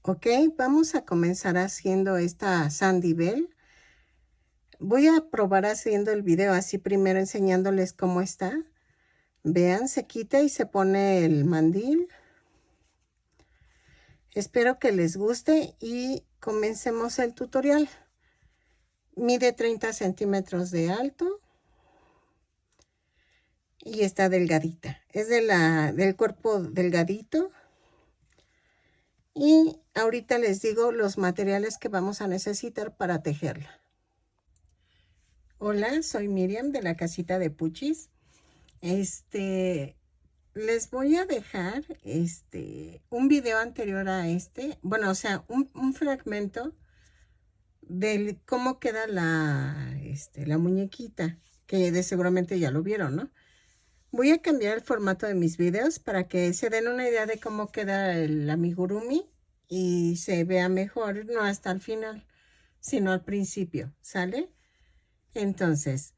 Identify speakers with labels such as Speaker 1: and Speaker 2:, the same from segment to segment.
Speaker 1: Ok, vamos a comenzar haciendo esta Sandy Bell. Voy a probar haciendo el video así primero enseñándoles cómo está. Vean, se quita y se pone el mandil. Espero que les guste y comencemos el tutorial. Mide 30 centímetros de alto y está delgadita. Es del cuerpo delgadito. Y ahorita les digo los materiales que vamos a necesitar para tejerla. Hola, soy Miriam de la casita de Puchis. Les voy a dejar un video anterior a bueno, o sea, un fragmento de cómo queda la muñequita, que de seguramente ya lo vieron, ¿no? Voy a cambiar el formato de mis videos para que se den una idea de cómo queda el amigurumi y se vea mejor, no hasta el final, sino al principio, ¿sale? Entonces,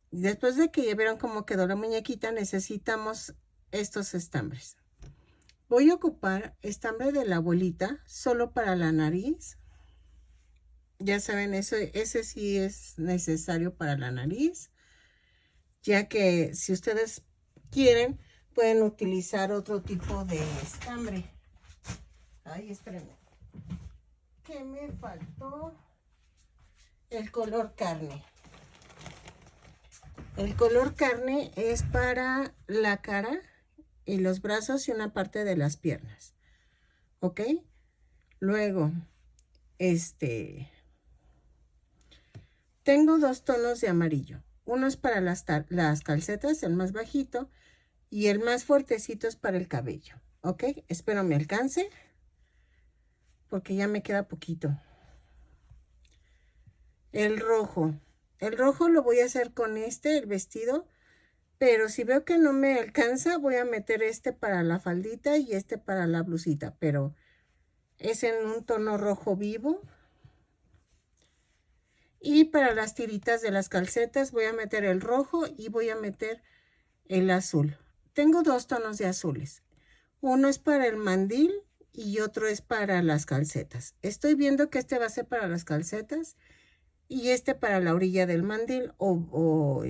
Speaker 1: después de que ya vieron cómo quedó la muñequita, necesitamos estos estambres. Voy a ocupar estambre de la abuelita solo para la nariz. Ya saben, ese sí es necesario para la nariz, ya que si ustedes quieren, pueden utilizar otro tipo de estambre. Ay, espérenme. ¿Qué me faltó? El color carne. El color carne es para la cara y los brazos y una parte de las piernas. ¿Ok? Luego, tengo dos tonos de amarillo. Uno es para las calcetas, el más bajito, y el más fuertecito es para el cabello. ¿Ok? Espero me alcance, porque ya me queda poquito. El rojo. El rojo lo voy a hacer con el vestido, pero si veo que no me alcanza, voy a meter para la faldita y para la blusita, pero es en un tono rojo vivo. Y para las tiritas de las calcetas voy a meter el rojo y voy a meter el azul. Tengo dos tonos de azules. Uno es para el mandil y otro es para las calcetas. Estoy viendo que va a ser para las calcetas y para la orilla del mandil o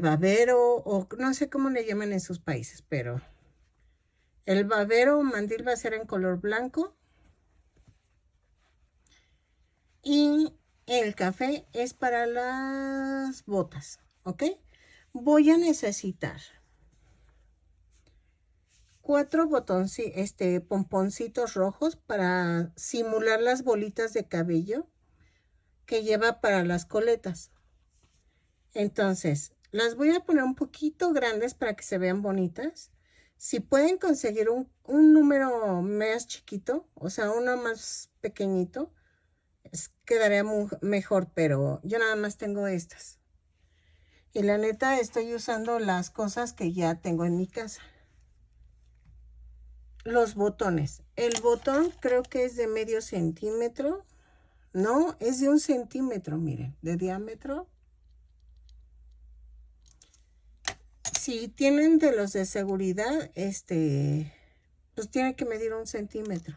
Speaker 1: babero o no sé cómo le llaman en sus países, pero el babero o mandil va a ser en color blanco y el café es para las botas, ¿ok? Voy a necesitar 4 pomponcitos rojos para simular las bolitas de cabello que lleva para las coletas. Entonces, las voy a poner un poquito grandes para que se vean bonitas. Si pueden conseguir un número más chiquito, o sea, uno más pequeñito, quedaría mejor, pero yo nada más tengo estas. Y la neta, estoy usando las cosas que ya tengo en mi casa. Los botones. El botón creo que es de medio centímetro. No, es de 1 centímetro, miren, de diámetro. Si tienen de los de seguridad, pues tiene que medir 1 centímetro.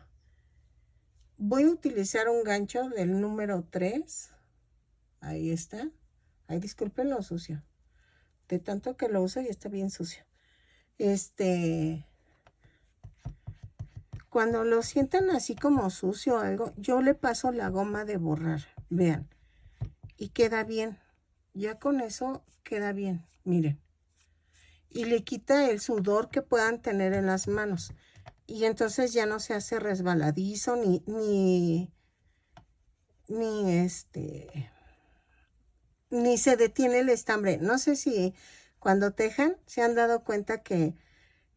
Speaker 1: Voy a utilizar un gancho del número 3. Ahí está. Ay, disculpen lo sucio. De tanto que lo uso y está bien sucio. Cuando lo sientan así como sucio o algo, yo le paso la goma de borrar. Vean. Y queda bien. Ya con eso queda bien. Miren. Y le quita el sudor que puedan tener en las manos. Y entonces ya no se hace resbaladizo ni se detiene el estambre. No sé si cuando tejan se han dado cuenta que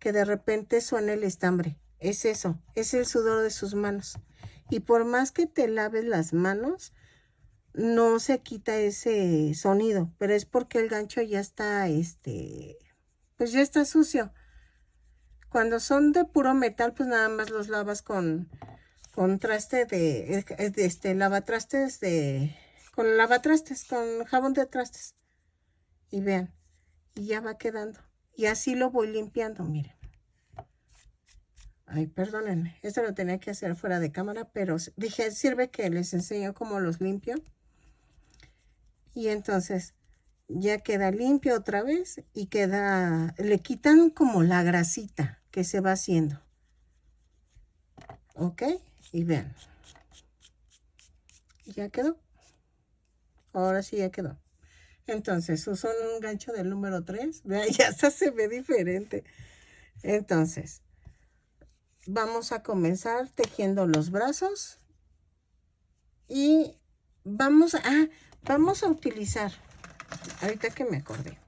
Speaker 1: de repente suena el estambre. Es eso, es el sudor de sus manos. Y por más que te laves las manos, no se quita ese sonido, pero es porque el gancho ya está, pues ya está sucio. Cuando son de puro metal, pues nada más los lavas con traste lavatrastes con jabón de trastes. Y vean, y ya va quedando. Y así lo voy limpiando, miren. Ay, perdónenme, esto lo tenía que hacer fuera de cámara, pero dije, sirve que les enseño cómo los limpio. Y entonces ya queda limpio otra vez y queda, le quitan como la grasita que se va haciendo. ¿Ok? Y vean. Ya quedó. Ahora sí ya quedó. Entonces uso un gancho del número 3. Vean, ya hasta se ve diferente. Entonces, vamos a comenzar tejiendo los brazos. Y vamos a utilizar, ahorita que me acordé,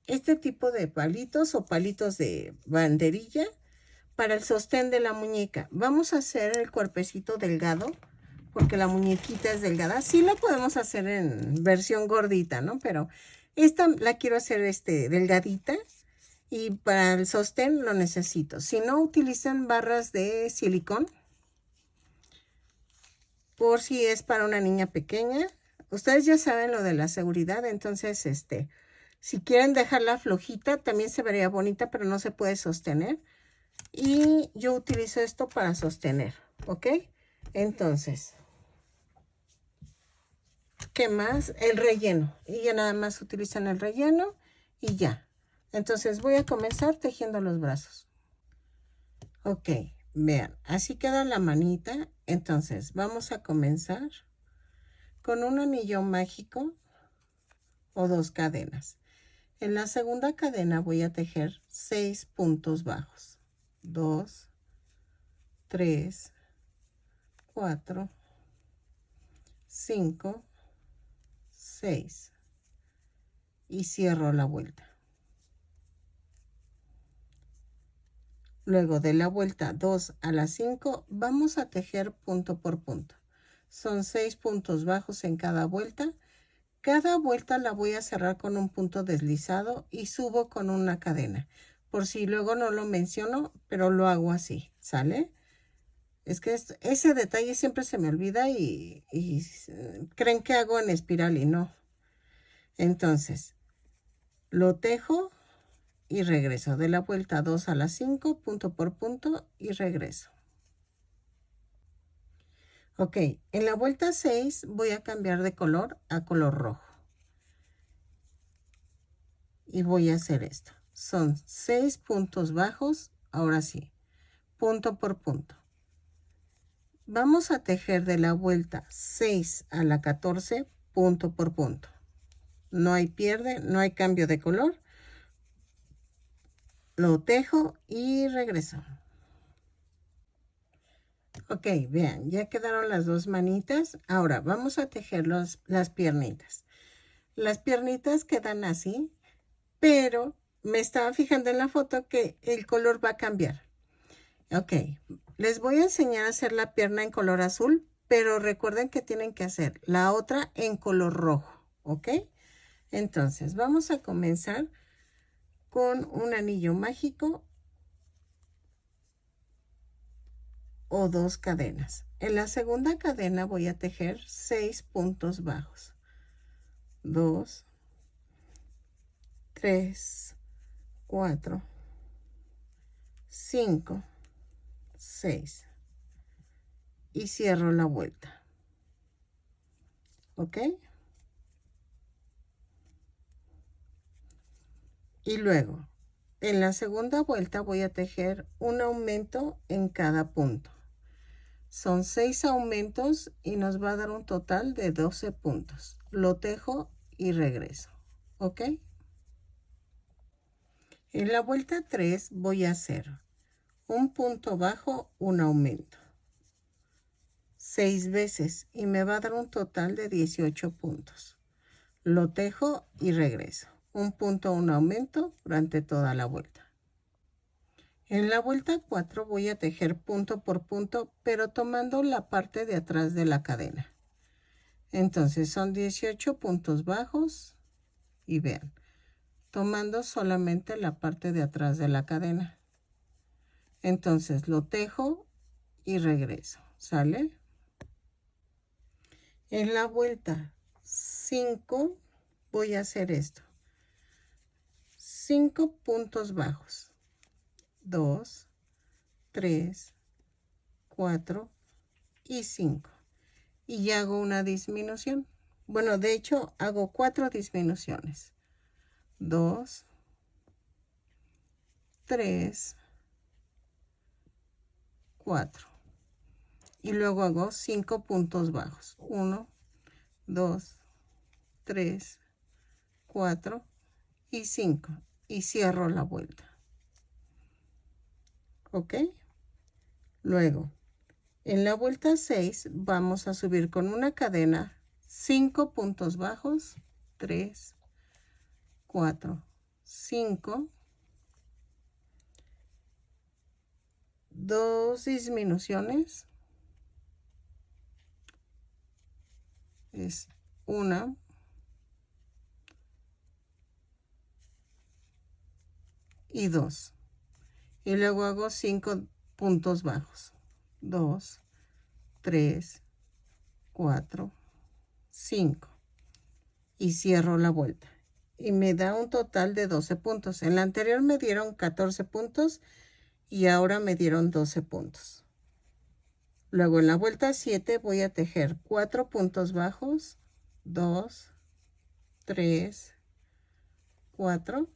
Speaker 1: este tipo de palitos o palitos de banderilla para el sostén de la muñeca. Vamos a hacer el cuerpecito delgado porque la muñequita es delgada. Sí la podemos hacer en versión gordita, ¿no? Pero esta la quiero hacer delgadita y para el sostén lo necesito. Si no, utilizan barras de silicón por si es para una niña pequeña. Ustedes ya saben lo de la seguridad, entonces, si quieren dejarla flojita, también se vería bonita, pero no se puede sostener. Y yo utilizo esto para sostener, ¿ok? Entonces, ¿qué más? El relleno. Y ya nada más utilizan el relleno y ya. Entonces voy a comenzar tejiendo los brazos. Ok, vean, así queda la manita. Entonces, vamos a comenzar con un anillo mágico o 2 cadenas. En la segunda cadena voy a tejer 6 puntos bajos. 2, 3, 4, 5, 6 y cierro la vuelta. Luego de la vuelta 2 a la 5 vamos a tejer punto por punto. Son 6 puntos bajos en cada vuelta. Cada vuelta la voy a cerrar con un punto deslizado y subo con una cadena. Por si luego no lo menciono, pero lo hago así, ¿sale? Es que ese detalle siempre se me olvida y creen que hago en espiral y no. Entonces, lo tejo y regreso. De la vuelta 2 a la 5, punto por punto y regreso. Ok, en la vuelta 6 voy a cambiar de color a color rojo. Y voy a hacer esto. Son 6 puntos bajos, ahora sí, punto por punto. Vamos a tejer de la vuelta 6 a la 14, punto por punto. No hay pierde, no hay cambio de color. Lo tejo y regreso. Ok, vean, ya quedaron las dos manitas. Ahora vamos a tejer las piernitas. Las piernitas quedan así, pero me estaba fijando en la foto que el color va a cambiar. Ok, les voy a enseñar a hacer la pierna en color azul, pero recuerden que tienen que hacer la otra en color rojo, ¿ok? Entonces, vamos a comenzar con un anillo mágico o 2 cadenas. En la segunda cadena voy a tejer 6 puntos bajos. 2, 3, 4, 5, 6 y cierro la vuelta. ¿Ok? Y luego, en la segunda vuelta voy a tejer un aumento en cada punto. Son 6 aumentos y nos va a dar un total de 12 puntos. Lo tejo y regreso. ¿Ok? En la vuelta 3 voy a hacer un punto bajo, un aumento. 6 veces y me va a dar un total de 18 puntos. Lo tejo y regreso. Un punto, un aumento durante toda la vuelta. En la vuelta 4 voy a tejer punto por punto, pero tomando la parte de atrás de la cadena. Entonces son 18 puntos bajos y vean, tomando solamente la parte de atrás de la cadena. Entonces lo tejo y regreso, ¿sale? En la vuelta 5 voy a hacer esto. 5 puntos bajos. 2, 3, 4 y 5. Y hago una disminución. Bueno, de hecho, hago 4 disminuciones. 2, 3, 4. Y luego hago 5 puntos bajos. 1, 2, 3, 4 y 5. Y cierro la vuelta. ¿Ok? Luego, en la vuelta 6 vamos a subir con una cadena 5 puntos bajos. 3, 4, 5. 2 disminuciones. Es 1. Y 2. Y luego hago 5 puntos bajos. 2, 3, 4, 5. Y cierro la vuelta. Y me da un total de 12 puntos. En la anterior me dieron 14 puntos y ahora me dieron 12 puntos. Luego en la vuelta 7 voy a tejer 4 puntos bajos. 2, 3, 4.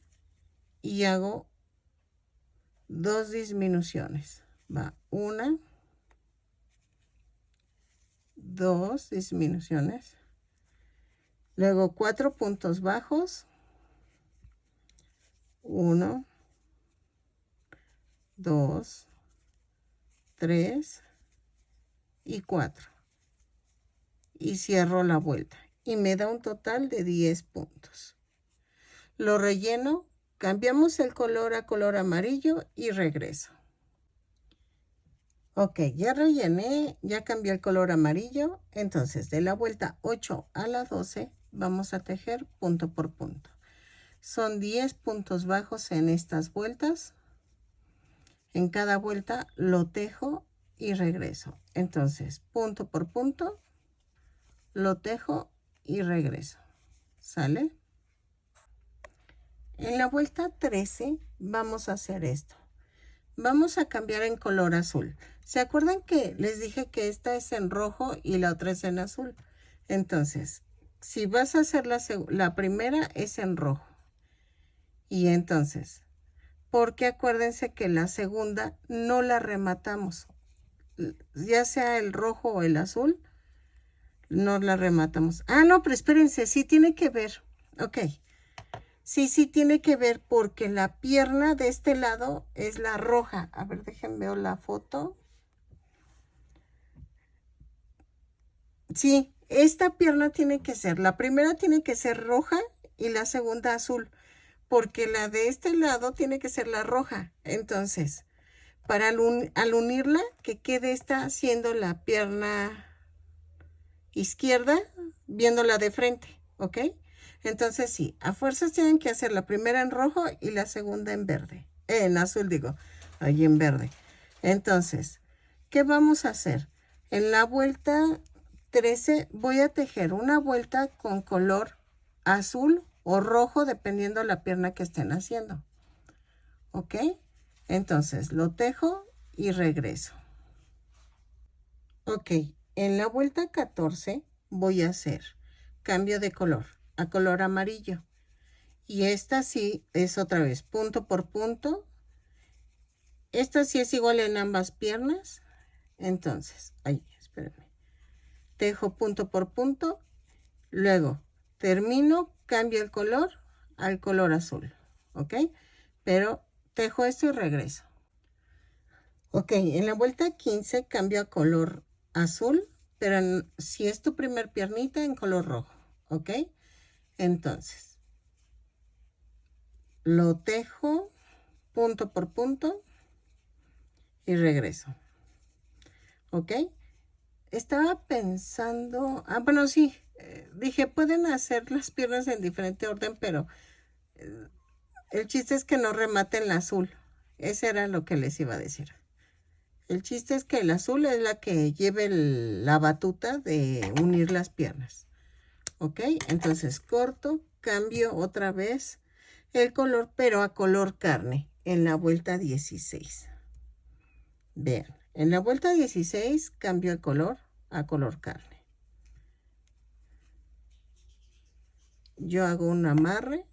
Speaker 1: Y hago 2 disminuciones. Va 1, 2 disminuciones. Luego 4 puntos bajos. 1, 2, 3 y 4. Y cierro la vuelta. Y me da un total de 10 puntos. Lo relleno, cambiamos el color a color amarillo y regreso. Ok, ya rellené, ya cambié el color amarillo. Entonces, de la vuelta 8 a la 12, vamos a tejer punto por punto. Son 10 puntos bajos en estas vueltas. En cada vuelta lo tejo y regreso. Entonces, punto por punto, lo tejo y regreso. ¿Sale? En la vuelta 13 vamos a hacer esto. Vamos a cambiar en color azul. ¿Se acuerdan que les dije que esta es en rojo y la otra es en azul? Entonces, si vas a hacer la primera es en rojo. Y entonces, porque acuérdense que la segunda no la rematamos. Ya sea el rojo o el azul, no la rematamos. Ah, no, pero espérense, sí tiene que ver. Ok. Sí tiene que ver porque la pierna de este lado es la roja. A ver, déjenme ver la foto. Sí, esta pierna tiene que ser, la primera tiene que ser roja y la segunda azul, porque la de este lado tiene que ser la roja. Entonces, para al unirla, que quede esta siendo la pierna izquierda, viéndola de frente, ¿ok? Entonces sí, a fuerzas tienen que hacer la primera en rojo y la segunda en verde. En azul digo, ahí en verde. Entonces, ¿qué vamos a hacer? En la vuelta 13 voy a tejer una vuelta con color azul o rojo, dependiendo la pierna que estén haciendo. ¿Ok? Entonces, lo tejo y regreso. Ok, en la vuelta 14 voy a hacer cambio de color a color amarillo. Y esta sí es otra vez punto por punto. Esta sí es igual en ambas piernas. Entonces, ahí, espérenme. Tejo punto por punto. Luego termino, cambio el color al color azul. ¿Ok? Pero tejo esto y regreso. Ok, en la vuelta 15 cambio a color azul, pero si es tu primer piernita, en color rojo. ¿Ok? Entonces, lo tejo punto por punto y regreso. ¿Ok? Estaba pensando, bueno, sí, dije, pueden hacer las piernas en diferente orden, pero el chiste es que no rematen la azul. Ese era lo que les iba a decir. El chiste es que el azul es la que lleve la batuta de unir las piernas. ¿Ok? Entonces corto, cambio otra vez el color, pero a color carne en la vuelta 16. Vean, en la vuelta 16 cambio el color a color carne. Yo hago un amarre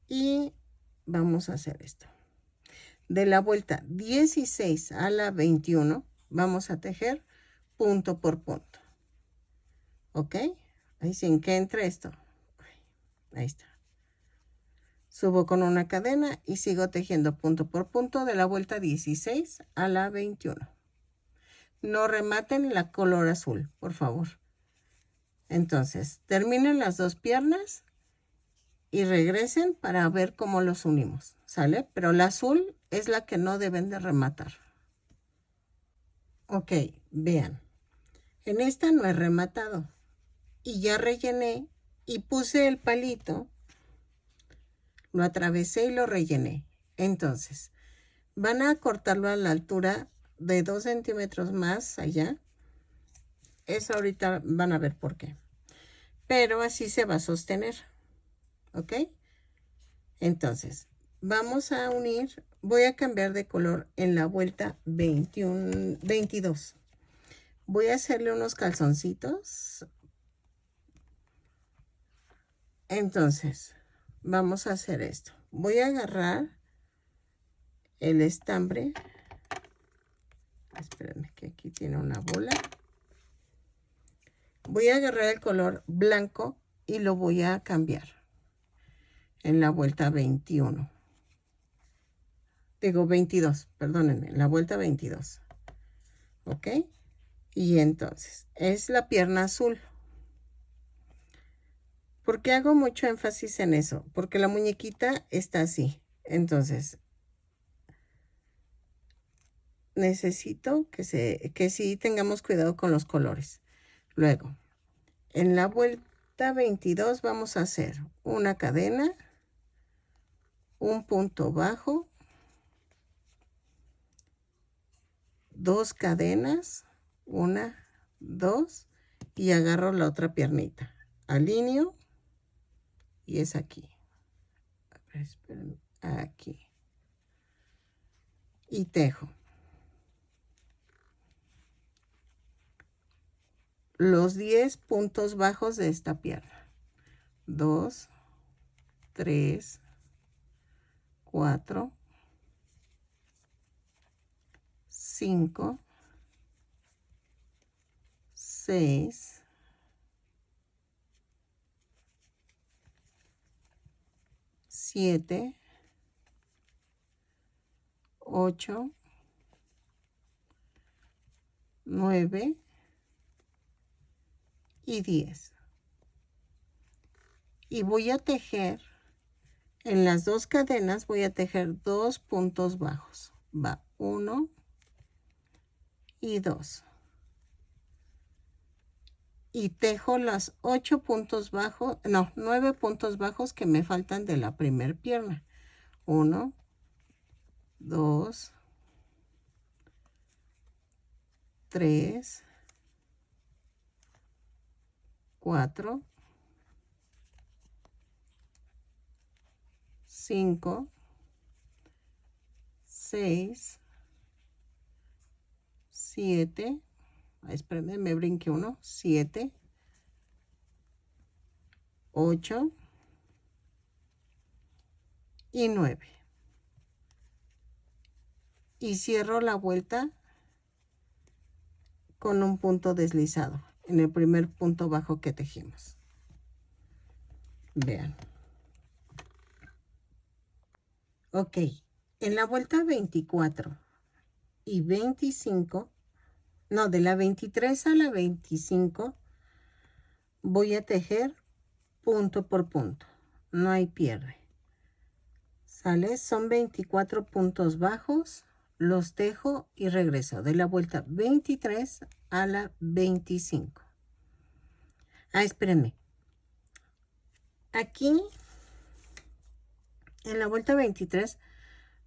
Speaker 1: y vamos a hacer esto. De la vuelta 16 a la 21 vamos a tejer punto por punto. ¿Ok? Ahí sin que entre esto. Ahí está. Subo con una cadena y sigo tejiendo punto por punto de la vuelta 16 a la 21. No rematen la color azul, por favor. Entonces, terminen las dos piernas y regresen para ver cómo los unimos, ¿sale? Pero la azul es la que no deben de rematar. Ok, vean. En esta no he rematado. Y ya rellené y puse el palito. Lo atravesé y lo rellené. Entonces, van a cortarlo a la altura de 2 centímetros más allá. Eso ahorita van a ver por qué. Pero así se va a sostener. ¿Ok? Entonces, vamos a unir. Voy a cambiar de color en la vuelta 22. Voy a hacerle unos calzoncitos. Entonces, vamos a hacer esto. Voy a agarrar el estambre. Espérenme que aquí tiene una bola. Voy a agarrar el color blanco y lo voy a cambiar en la vuelta 21. Digo 22, perdónenme, en la vuelta 22. ¿Ok? Y entonces, es la pierna azul. ¿Por qué hago mucho énfasis en eso? Porque la muñequita está así. Entonces, necesito que sí tengamos cuidado con los colores. Luego, en la vuelta 22 vamos a hacer una cadena, un punto bajo, 2 cadenas, 1, 2, y agarro la otra piernita. Alineo y es aquí. A ver, espérenme, aquí. Y tejo. Los 10 puntos bajos de esta pierna. 2, 3, 4, 5, 6, 7, 8, 9 y 10. Y voy a tejer, en las 2 cadenas voy a tejer 2 puntos bajos. Va 1 y 2. Y tejo los 8 puntos bajos, no, 9 puntos bajos que me faltan de la primer pierna. 1, 2, 3, 4, 5, 6, 7, espérenme, me brinqué uno, 7, 8 y 9. Y cierro la vuelta con un punto deslizado en el primer punto bajo que tejimos. Vean. Ok, en la vuelta 24 y 25, no, de la 23 a la 25, voy a tejer punto por punto. No hay pierde. ¿Sale? Son 24 puntos bajos. Los tejo y regreso de la vuelta 23 a la 25. Ah, espérenme. Aquí, en la vuelta 23,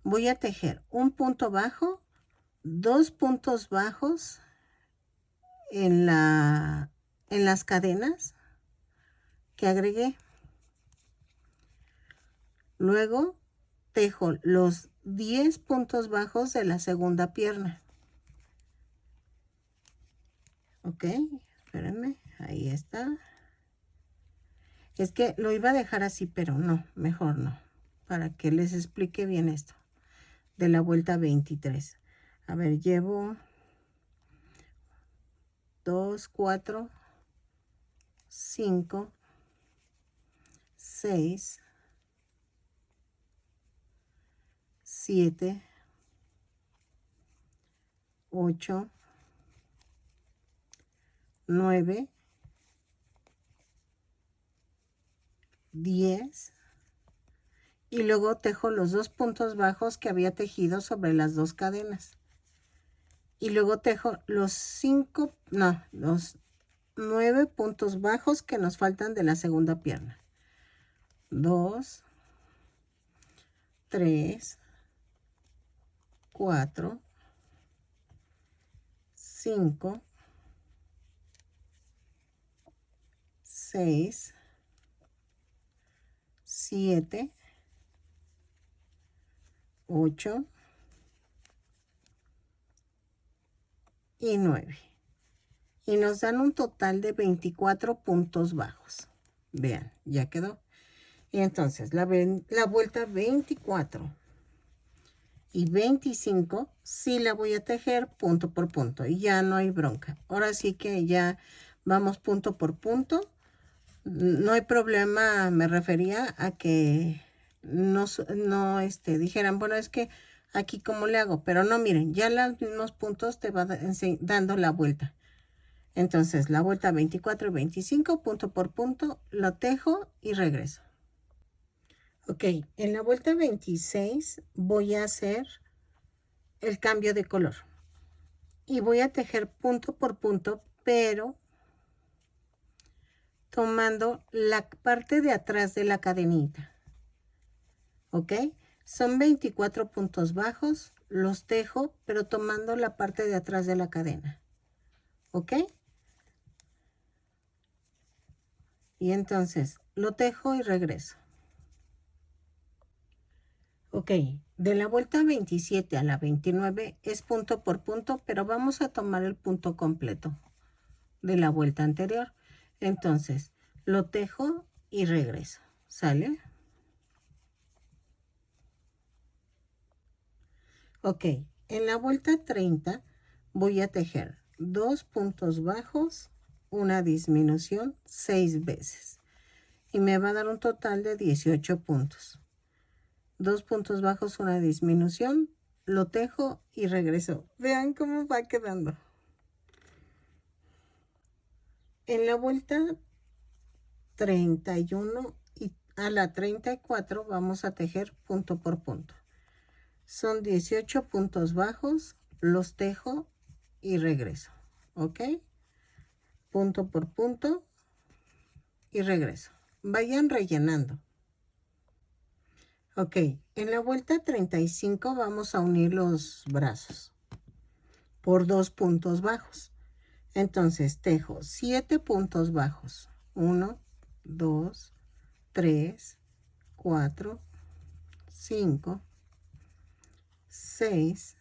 Speaker 1: voy a tejer un punto bajo, 2 puntos bajos en las cadenas que agregué. Luego tejo los 10 puntos bajos de la segunda pierna. Ok, espérenme, ahí está. Es que lo iba a dejar así, pero no, mejor no, para que les explique bien esto de la vuelta 23. A ver, llevo 2, 4, 5, 6, 7, 8, 9, 10 y luego tejo los 2 puntos bajos que había tejido sobre las 2 cadenas y luego tejo los 9 puntos bajos que nos faltan de la segunda pierna. 2, 3, 4, 5, 6, 7, 8 y 9. Y nos dan un total de 24 puntos bajos. Vean, ya quedó. Y entonces la vuelta 24 y 25 sí la voy a tejer punto por punto y ya no hay bronca. Ahora sí que ya vamos punto por punto. No hay problema, me refería a que no dijeran, bueno, es que aquí cómo le hago, pero no, miren, ya los mismos puntos te va dando la vuelta. Entonces la vuelta 24 y 25 punto por punto lo tejo y regreso. Ok, en la vuelta 26 voy a hacer el cambio de color y voy a tejer punto por punto, pero tomando la parte de atrás de la cadenita. Ok, son 24 puntos bajos, los tejo, pero tomando la parte de atrás de la cadena. Ok, y entonces lo tejo y regreso. Ok, de la vuelta 27 a la 29 es punto por punto, pero vamos a tomar el punto completo de la vuelta anterior. Entonces, lo tejo y regreso. ¿Sale? Ok, en la vuelta 30 voy a tejer 2 puntos bajos, una disminución 6 veces. Y me va a dar un total de 18 puntos. 2 puntos bajos, una disminución, lo tejo y regreso. Vean cómo va quedando. En la vuelta 31 y a la 34 vamos a tejer punto por punto. Son 18 puntos bajos, los tejo y regreso. ¿Ok? Punto por punto y regreso. Vayan rellenando. Ok, en la vuelta 35 vamos a unir los brazos por 2 puntos bajos. Entonces tejo 7 puntos bajos. 1, 2, 3, 4, 5, 6,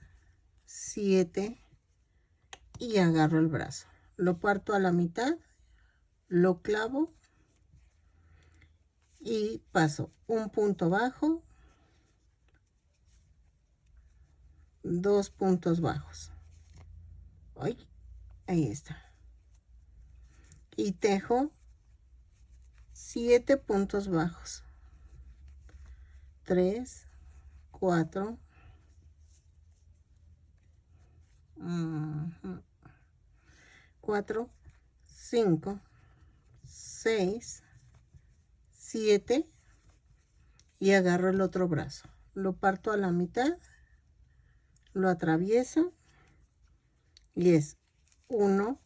Speaker 1: 7 y agarro el brazo. Lo parto a la mitad, lo clavo y paso un punto bajo, 2 puntos bajos. Ay, ahí está. Y tejo 7 puntos bajos. 3, 4, 4, 5, 6, 7 y agarro el otro brazo. Lo parto a la mitad, lo atravieso y es 1,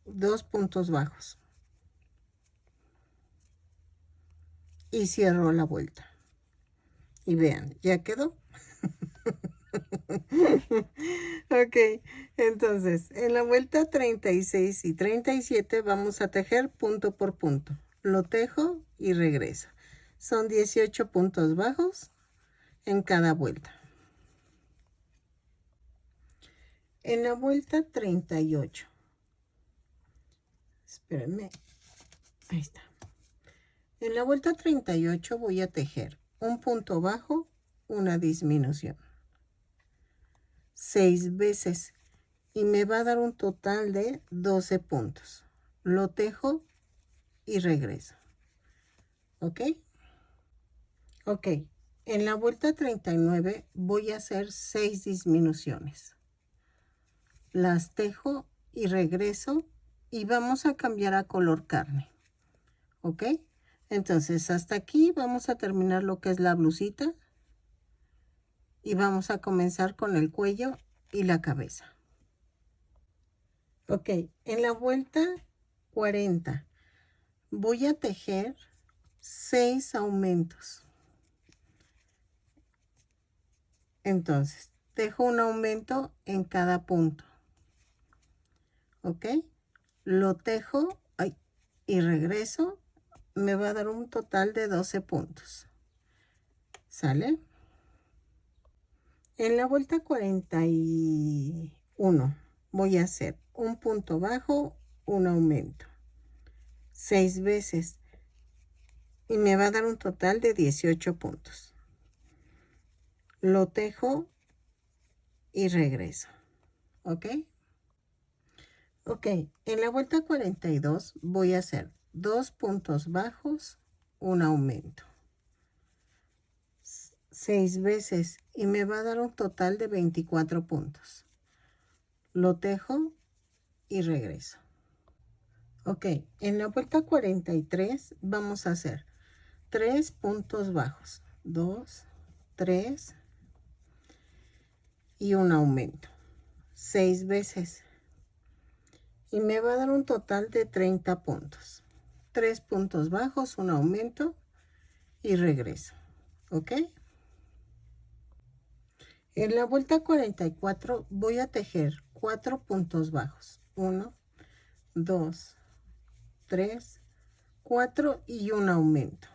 Speaker 1: 2 puntos bajos y cierro la vuelta. Y vean, ya quedó. Ok, entonces en la vuelta 36 y 37 vamos a tejer punto por punto. lo tejo y regreso. Son 18 puntos bajos en cada vuelta. En la vuelta 38, espérenme, ahí está. En la vuelta 38 voy a tejer un punto bajo, una disminución, 6 veces, y me va a dar un total de 12 puntos. Lo tejo y regreso. ¿Ok? Ok. En la vuelta 39 voy a hacer 6 disminuciones. Las tejo y regreso y vamos a cambiar a color carne. ¿Ok? Entonces hasta aquí vamos a terminar lo que es la blusita y vamos a comenzar con el cuello y la cabeza. Ok, en la vuelta 40 voy a tejer 6 aumentos. Entonces, tejo un aumento en cada punto. ¿Ok? Lo tejo y regreso. Me va a dar un total de 12 puntos. ¿Sale? En la vuelta 41 voy a hacer un punto bajo, un aumento. 6 veces. Y me va a dar un total de 18 puntos. Lo tejo y regreso. ¿Ok? Ok, en la vuelta 42 voy a hacer 2 puntos bajos, un aumento. 6 veces y me va a dar un total de 24 puntos. Lo tejo y regreso. Ok, en la vuelta 43 vamos a hacer 3 puntos bajos. 2, 3 y un aumento. 6 veces. Y me va a dar un total de 30 puntos. 3 puntos bajos, un aumento y regreso. ¿Ok? En la vuelta 44 voy a tejer 4 puntos bajos. 1, 2, 3, 4 y un aumento.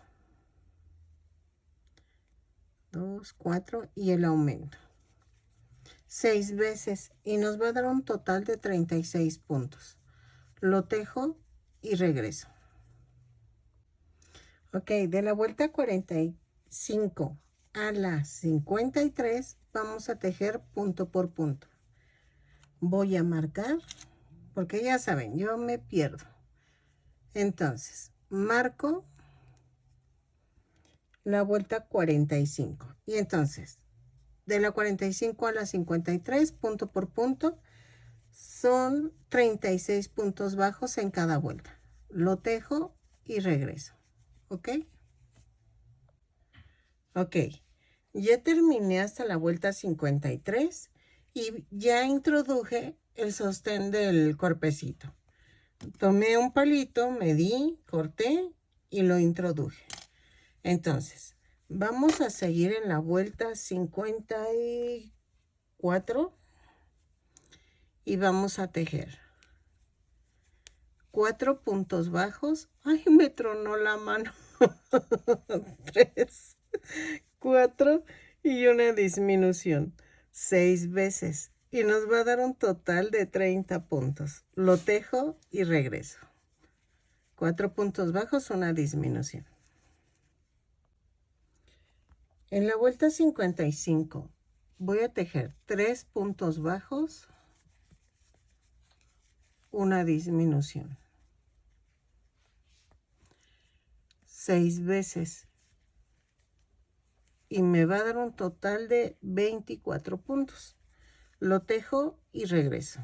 Speaker 1: 2, 4 y el aumento. 6 veces y nos va a dar un total de 36 puntos. Lo tejo y regreso. Ok, de la vuelta 45 a la 53 vamos a tejer punto por punto. Voy a marcar, porque ya saben, yo me pierdo. Entonces, marco la vuelta 45. Y entonces, de la 45 a la 53, punto por punto, son 36 puntos bajos en cada vuelta. Lo tejo y regreso. ¿Ok? Ok. Ya terminé hasta la vuelta 53 y ya introduje el sostén del cuerpecito. Tomé un palito, medí, corté y lo introduje. Entonces, vamos a seguir en la vuelta 54 y vamos a tejer 4 puntos bajos. Ay, me tronó la mano. 3, 4 y una disminución. 6 veces. Y nos va a dar un total de 30 puntos. Lo tejo y regreso. 4 puntos bajos, una disminución. En la vuelta 55 voy a tejer 3 puntos bajos, una disminución. 6 veces. Y me va a dar un total de 24 puntos. Lo tejo y regreso.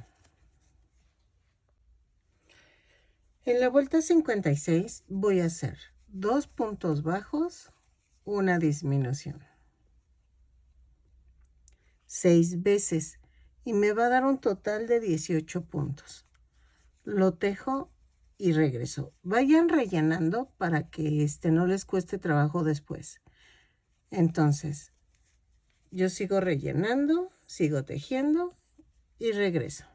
Speaker 1: En la vuelta 56 voy a hacer 2 puntos bajos, una disminución. 6 veces y me va a dar un total de 18 puntos. Lo tejo y regreso. Vayan rellenando para que no les cueste trabajo después. Entonces, yo sigo rellenando, sigo tejiendo y regreso.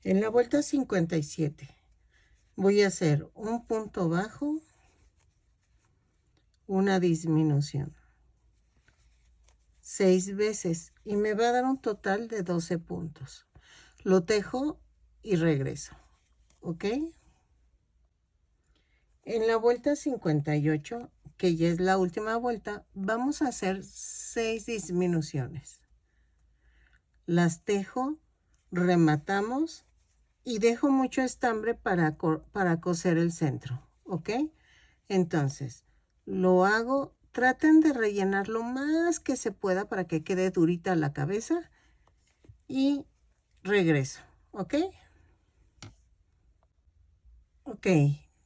Speaker 1: En la vuelta 57 Voy a hacer un punto bajo, una disminución, 6 veces y me va a dar un total de 12 puntos. Lo tejo y regreso, ¿ok? En la vuelta 58, que ya es la última vuelta, vamos a hacer 6 disminuciones. Las tejo, rematamos y dejo mucho estambre para coser el centro, ¿ok? Entonces, lo hago, traten de rellenar lo más que se pueda para que quede durita la cabeza y regreso, ¿ok? Ok,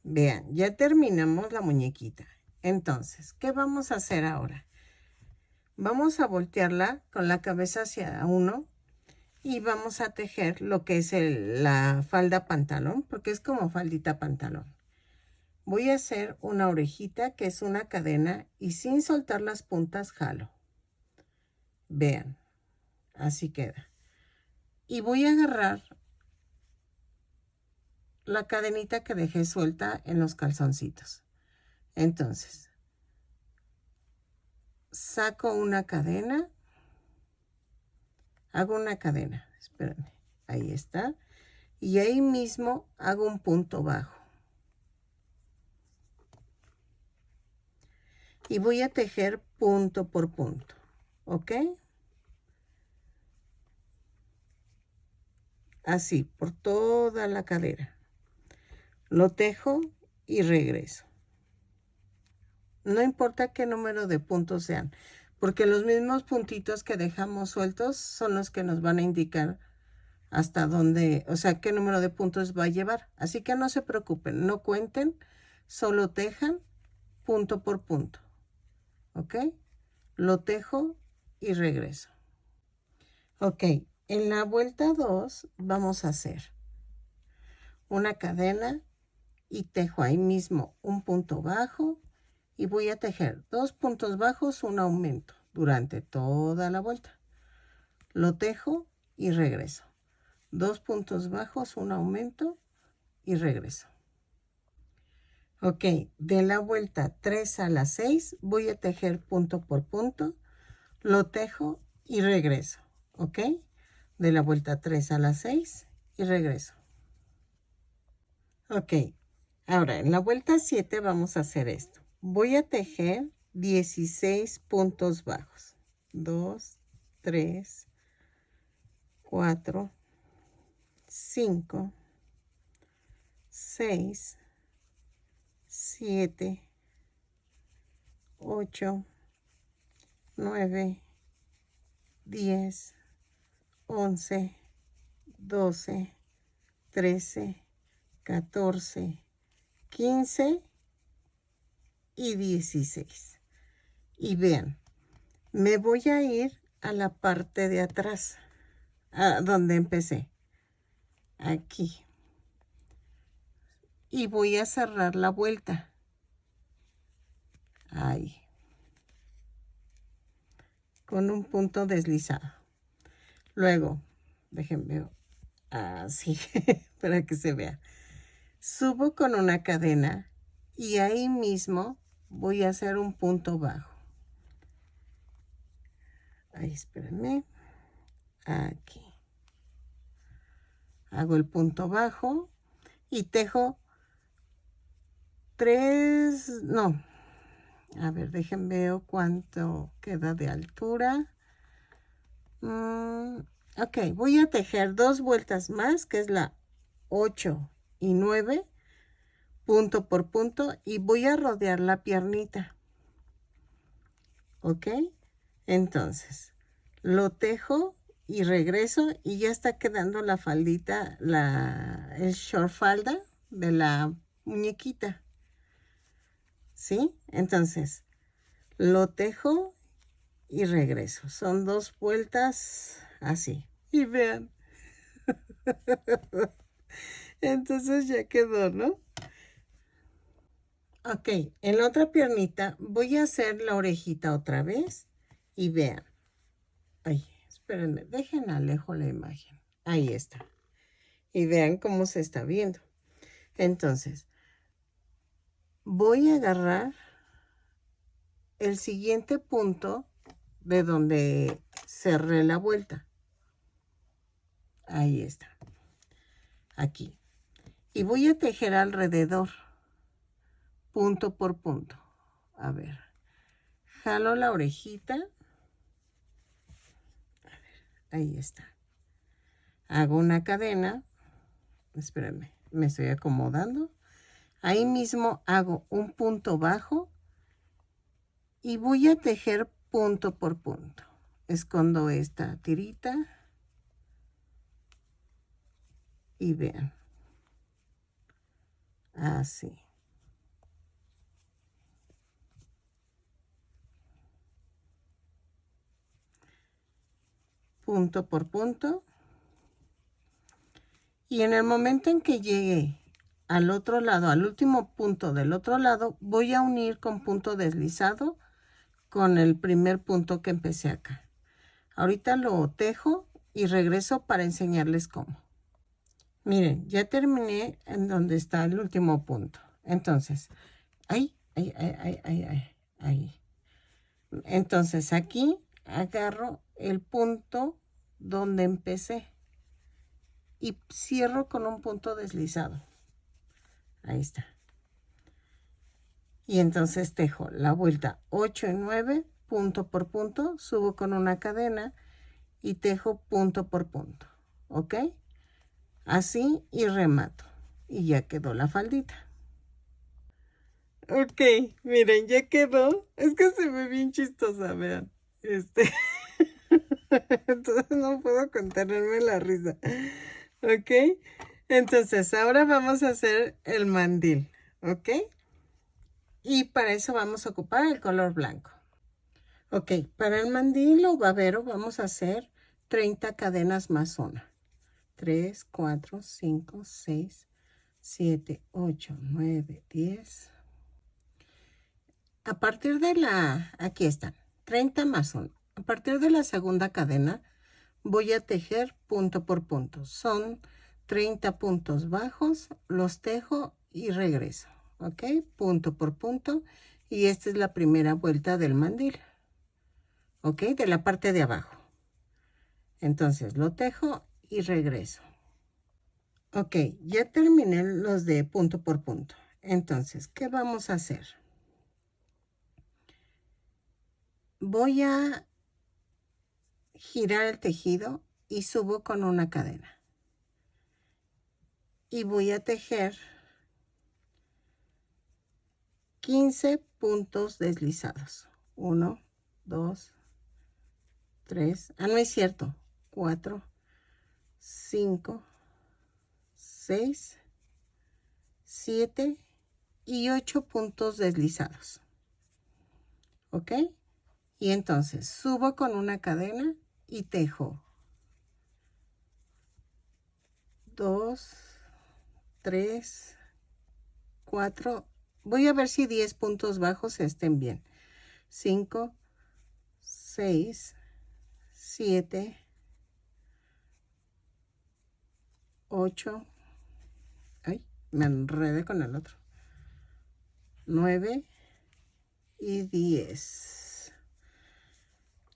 Speaker 1: vean, ya terminamos la muñequita. Entonces, ¿qué vamos a hacer ahora? Vamos a voltearla con la cabeza hacia uno y vamos a tejer lo que es la falda pantalón, porque es como faldita pantalón. Voy a hacer una orejita que es una cadena y sin soltar las puntas jalo. Vean, así queda. Y voy a agarrar la cadenita que dejé suelta en los calzoncitos. Entonces, saco una cadena, hago una cadena, espérenme, ahí está. Y ahí mismo hago un punto bajo. Y voy a tejer punto por punto, ¿ok? Así, por toda la cadera. Lo tejo y regreso. No importa qué número de puntos sean, porque los mismos puntitos que dejamos sueltos son los que nos van a indicar hasta dónde, o sea, qué número de puntos va a llevar. Así que no se preocupen, no cuenten, solo tejan punto por punto, ¿ok? Lo tejo y regreso. Ok, en la vuelta 2 vamos a hacer una cadena y tejo ahí mismo un punto bajo y voy a tejer 2 puntos bajos, un aumento durante toda la vuelta. Lo tejo y regreso. 2 puntos bajos, un aumento y regreso. Ok, de la vuelta 3 a la 6 voy a tejer punto por punto, lo tejo y regreso. Ok, de la vuelta 3 a la 6 y regreso. Ok, ahora en la vuelta 7 vamos a hacer esto. Voy a tejer 16 puntos bajos. 2, 3, 4, 5, 6, 7, 8, 9, 10, 11, 12, 13, 14, 15 y 16. Y vean, me voy a ir a la parte de atrás, a donde empecé, aquí. Y voy a cerrar la vuelta. Ahí. Con un punto deslizado. Luego, déjenme ver, así, para que se vea. Subo con una cadena y ahí mismo voy a hacer un punto bajo. Ahí, espérenme. Aquí. Hago el punto bajo y tejo 3, no. A ver, déjenme ver cuánto queda de altura. Ok, voy a tejer 2 vueltas más, que es la 8 y 9, punto por punto, y voy a rodear la piernita. Ok, entonces lo tejo y regreso y ya está quedando la faldita, el short falda de la muñequita. ¿Sí? Entonces lo tejo y regreso. Son 2 vueltas así. Y vean. Entonces ya quedó, ¿no? Ok, en la otra piernita voy a hacer la orejita otra vez. Y vean. Ay, espérenme, dejen alejo la imagen. Ahí está. Y vean cómo se está viendo. Entonces, voy a agarrar el siguiente punto de donde cerré la vuelta. Ahí está. Aquí. Y voy a tejer alrededor, punto por punto. A ver. Jalo la orejita. A ver, ahí está. Hago una cadena. Espérenme, me estoy acomodando. Ahí mismo hago un punto bajo y voy a tejer punto por punto. Escondo esta tirita y vean. Así. Punto por punto. Y en el momento en que llegue al otro lado, al último punto del otro lado, voy a unir con punto deslizado con el primer punto que empecé acá. Ahorita lo tejo y regreso para enseñarles cómo. Miren, ya terminé en donde está el último punto. Entonces, ahí. Entonces, aquí agarro el punto donde empecé y cierro con un punto deslizado. Ahí está. Y entonces tejo la vuelta 8 y 9, punto por punto, subo con una cadena y tejo punto por punto. ¿Ok? Así y remato. Y ya quedó la faldita. Ok, miren, ya quedó. Es que se ve bien chistosa, vean. Entonces no puedo contenerme la risa. Ok, entonces ahora vamos a hacer el mandil. Ok, y para eso vamos a ocupar el color blanco. Ok, para el mandil o babero vamos a hacer 30 cadenas más una. 3, 4, 5, 6, 7, 8, 9, 10. A partir de aquí están, 30 más 1. A partir de la segunda cadena voy a tejer punto por punto. Son 30 puntos bajos, los tejo y regreso. ¿Ok? Punto por punto. Y esta es la primera vuelta del mandil. ¿Ok? De la parte de abajo. Entonces lo tejo y regreso. Ok, ya terminé los de punto por punto. Entonces, ¿qué vamos a hacer? Voy a girar el tejido y subo con una cadena. Y voy a tejer 15 puntos deslizados. 1, 2, 3. Ah, no es cierto. 4, 5, 6, 7 y 8 puntos deslizados. ¿Ok? Y entonces subo con una cadena y tejo 2, 3, 4. Voy a ver si 10 puntos bajos estén bien. 5, 6, 7, 8. Ay, me enredé con el otro. 9 y 10.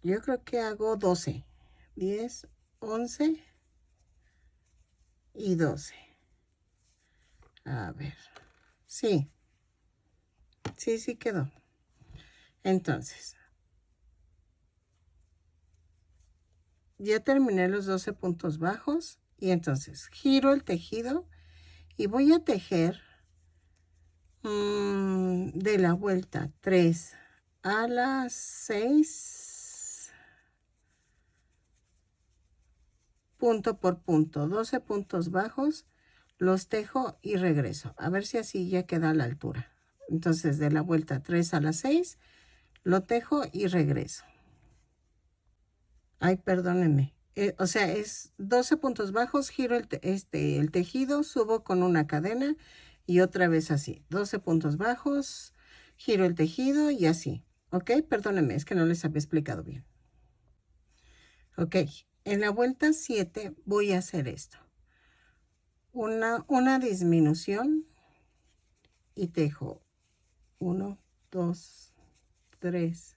Speaker 1: Yo creo que hago 12. 10, 11 y 12. A ver. Sí. Sí quedó. Entonces, ya terminé los 12 puntos bajos. Y entonces giro el tejido y voy a tejer de la vuelta 3 a las 6, punto por punto, 12 puntos bajos, los tejo y regreso. A ver si así ya queda a la altura. Entonces de la vuelta 3 a las 6, lo tejo y regreso. Ay, perdónenme. O sea, es 12 puntos bajos, giro el tejido, subo con una cadena y otra vez así. 12 puntos bajos, giro el tejido y así. ¿Ok? Perdónenme, es que no les había explicado bien. Ok, en la vuelta 7 voy a hacer esto. una disminución y tejo 1, 2, 3,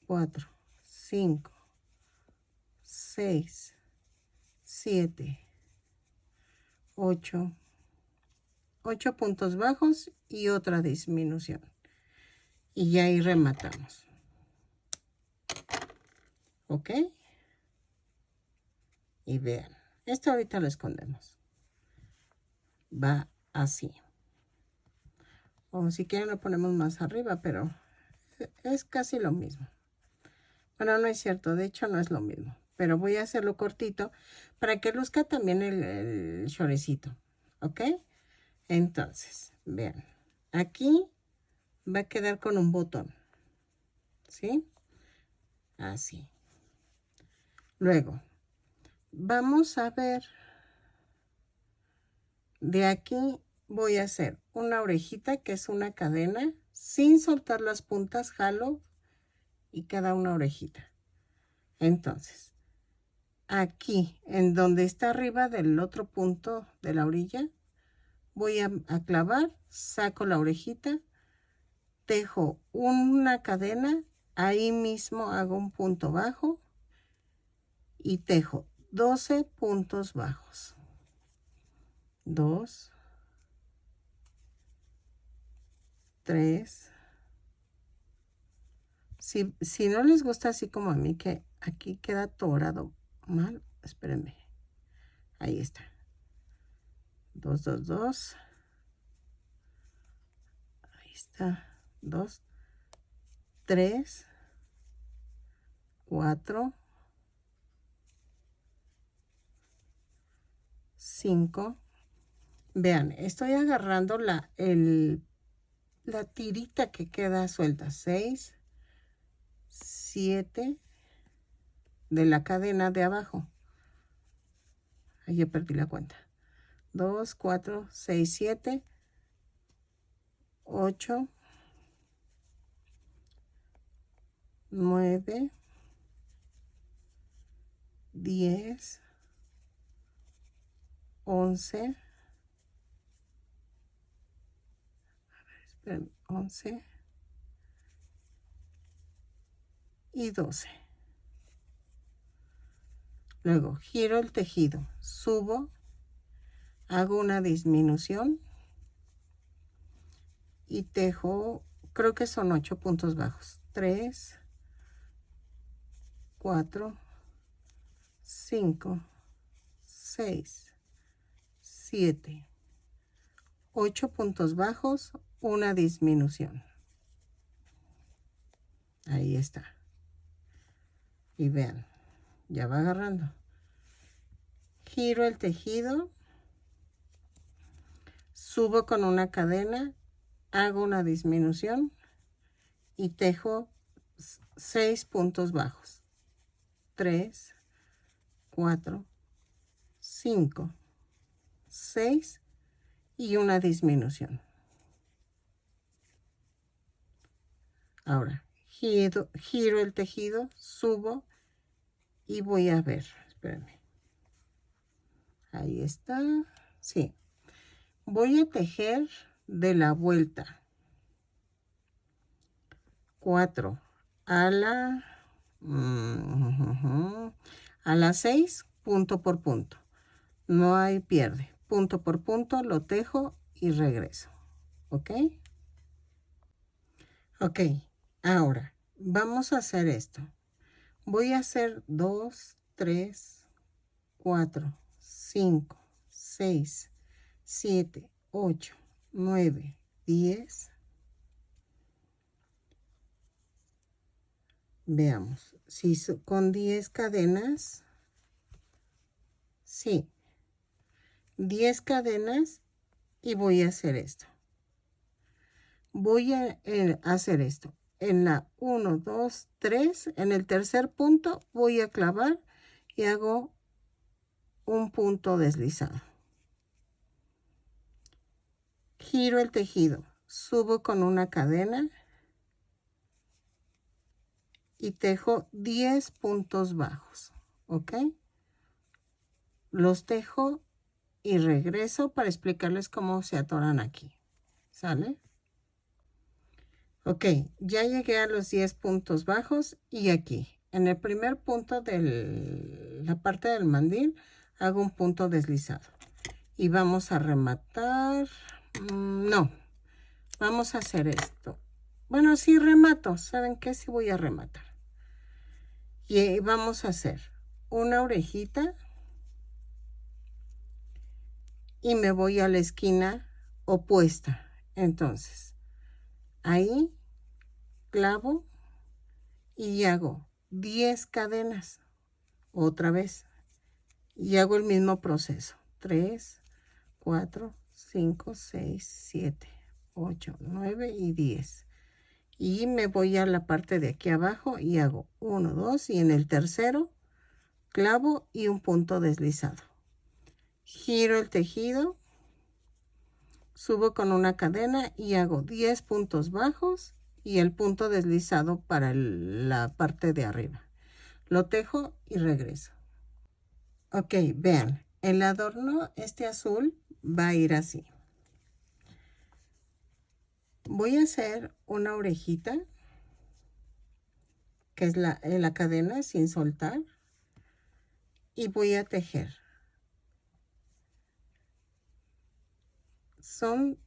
Speaker 1: 4, 5, 6, 7, 8 puntos bajos y otra disminución. Y ya ahí rematamos. ¿Ok? Y vean, esto ahorita lo escondemos. Va así. O si quieren lo ponemos más arriba, pero es casi lo mismo. Bueno, no es cierto, de hecho no es lo mismo. Pero voy a hacerlo cortito para que luzca también el shorecito. ¿Ok? Entonces, vean. Aquí va a quedar con un botón. ¿Sí? Así. Luego, vamos a ver. De aquí voy a hacer una orejita que es una cadena. Sin soltar las puntas, jalo y queda una orejita. Entonces, aquí, en donde está arriba del otro punto de la orilla, voy a clavar, saco la orejita, tejo una cadena, ahí mismo hago un punto bajo y tejo 12 puntos bajos. 2, 3. Si no les gusta así como a mí, que aquí queda atorado mal, espérenme. Ahí está. 2, 2, 2. Ahí está. 2, 3, 4, 5. Vean, estoy agarrando la tirita que queda suelta. 6, 7 de la cadena de abajo. Ahí ya perdí la cuenta. 2, 4, 6, 7, 8, 9, 10, 11, 11 y 12. Luego giro el tejido, subo, hago una disminución y tejo, creo que son 8 puntos bajos. 3, 4, 5, 6, 7, 8 puntos bajos, una disminución. Ahí está. Y vean, ya va agarrando. Giro el tejido, subo con una cadena, hago una disminución y tejo 6 puntos bajos. 3, 4, 5, 6 y una disminución. Ahora, giro el tejido, subo y voy a ver. Espérenme. Ahí está. Sí. Voy a tejer de la vuelta 4 a la 6, punto por punto. No hay pierde. Punto por punto lo tejo y regreso. ¿Ok? Ok. Ahora, vamos a hacer esto. Voy a hacer 2, 3, 4, 5, 6, 7, 8, 9, 10. Veamos. Si con 10 cadenas. Sí. 10 cadenas y voy a hacer esto. Voy a hacer esto. En la 1, 2, 3, en el tercer punto voy a clavar y hago un punto deslizado. Giro el tejido, subo con una cadena y tejo 10 puntos bajos, ¿ok? Los tejo y regreso para explicarles cómo se atoran aquí. ¿Sale? Ok, ya llegué a los 10 puntos bajos y aquí, en el primer punto de la parte del mandil, hago un punto deslizado. Y vamos a rematar. No, vamos a hacer esto. Bueno, sí remato. ¿Saben qué? Sí voy a rematar. Y vamos a hacer una orejita. Y me voy a la esquina opuesta. Entonces, ahí clavo y hago 10 cadenas. Otra vez. Y hago el mismo proceso. 3, 4, 5, 6, 7, 8, 9 y 10. Y me voy a la parte de aquí abajo y hago 1, 2 y en el tercero clavo y un punto deslizado. Giro el tejido, subo con una cadena y hago 10 puntos bajos y el punto deslizado para la parte de arriba. Lo tejo y regreso. Ok, vean, el adorno este azul va a ir así. Voy a hacer una orejita, que es la cadena sin soltar, y voy a tejer. Son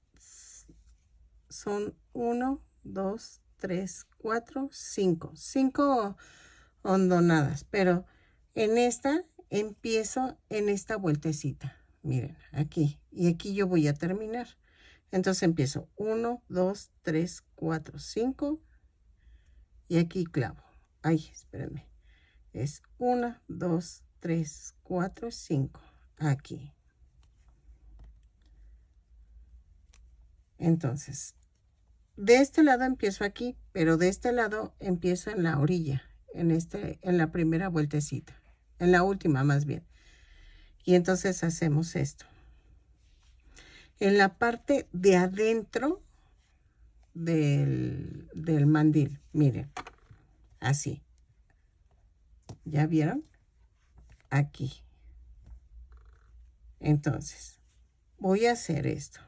Speaker 1: 1, 2, 3, 4, 5. 5 hondonadas, pero en esta empiezo en esta vueltecita. Miren, aquí. Y aquí yo voy a terminar. Entonces empiezo 1, 2, 3, 4, 5. Y aquí clavo. Ay, espérenme. Es 1, 2, 3, 4, 5. Aquí. Entonces, de este lado empiezo aquí, pero de este lado empiezo en la orilla, en la primera vueltecita, en la última más bien. Y entonces hacemos esto. En la parte de adentro del mandil, miren, así. ¿Ya vieron? Aquí. Entonces, voy a hacer esto.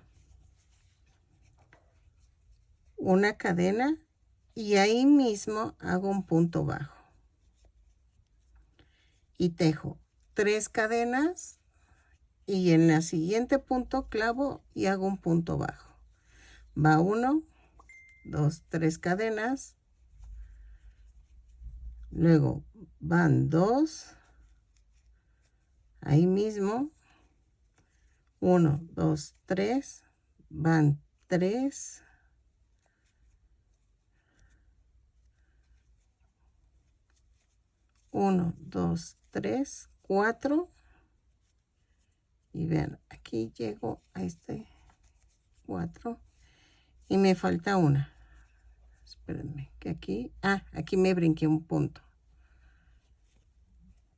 Speaker 1: Una cadena y ahí mismo hago un punto bajo. Y tejo 3 cadenas y en el siguiente punto clavo y hago un punto bajo. Va 1, 2, 3 cadenas. Luego van 2. Ahí mismo. 1, 2, 3. Van 3. 1, 2, 3, 4. Y vean, aquí llego a este 4. Y me falta una. Espérenme, que aquí... aquí me brinqué un punto.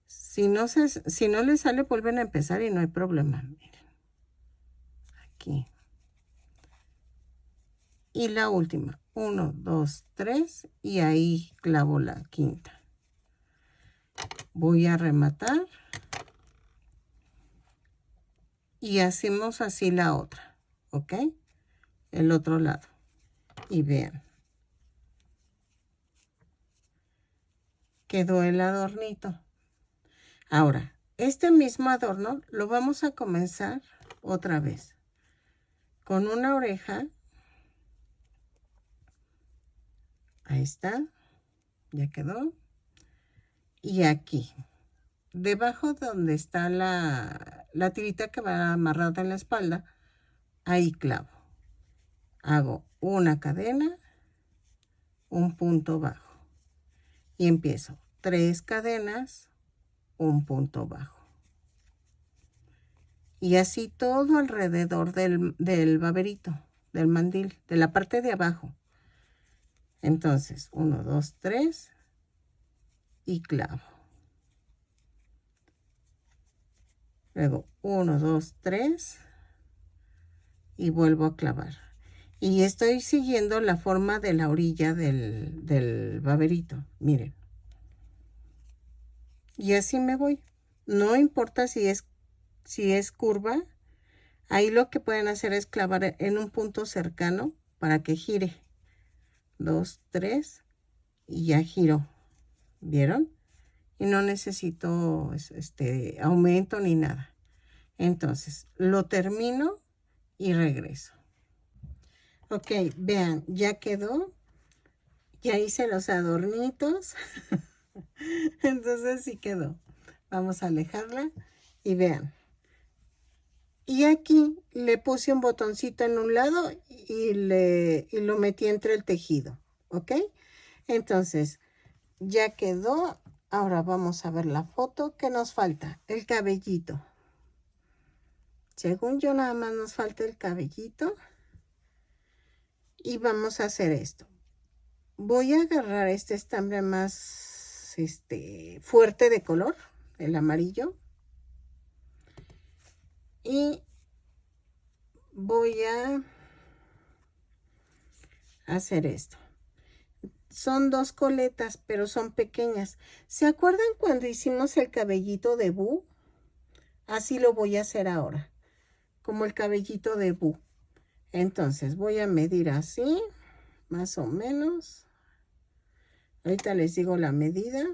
Speaker 1: Si no les sale, vuelven a empezar y no hay problema. Miren. Aquí. Y la última. 1, 2, 3. Y ahí clavo la quinta. Voy a rematar. Y hacemos así la otra. ¿Ok? El otro lado. Y vean. Quedó el adornito. Ahora, este mismo adorno lo vamos a comenzar otra vez. Con una oreja. Ahí está. Ya quedó. Y aquí. Debajo donde está la tirita que va amarrada en la espalda. Ahí clavo. Hago una cadena. Un punto bajo. Y empiezo 3 cadenas. Un punto bajo. Y así todo alrededor del baberito, del mandil, de la parte de abajo. Entonces, 1, 2, 3 y clavo. Luego 1, 2, 3 y vuelvo a clavar. Y estoy siguiendo la forma de la orilla del baberito, miren. Y así me voy. No importa si es curva Ahí lo que pueden hacer es clavar en un punto cercano para que gire. 2, 3 y ya giró. ¿Vieron? Y no necesito aumento ni nada. Entonces, lo termino y regreso. Ok, vean, ya quedó. Ya hice los adornitos. Entonces sí quedó. Vamos a alejarla y vean. Y aquí le puse un botoncito en un lado y lo metí entre el tejido. ¿Ok? Entonces, ya quedó. Ahora vamos a ver la foto. ¿Qué nos falta? El cabellito. Según yo, nada más nos falta el cabellito. Y vamos a hacer esto. Voy a agarrar este estambre más fuerte de color, el amarillo. Y voy a hacer esto. Son 2 coletas, pero son pequeñas. ¿Se acuerdan cuando hicimos el cabellito de Boo? Así lo voy a hacer ahora, como el cabellito de Boo. Entonces voy a medir así, más o menos. Ahorita les digo la medida.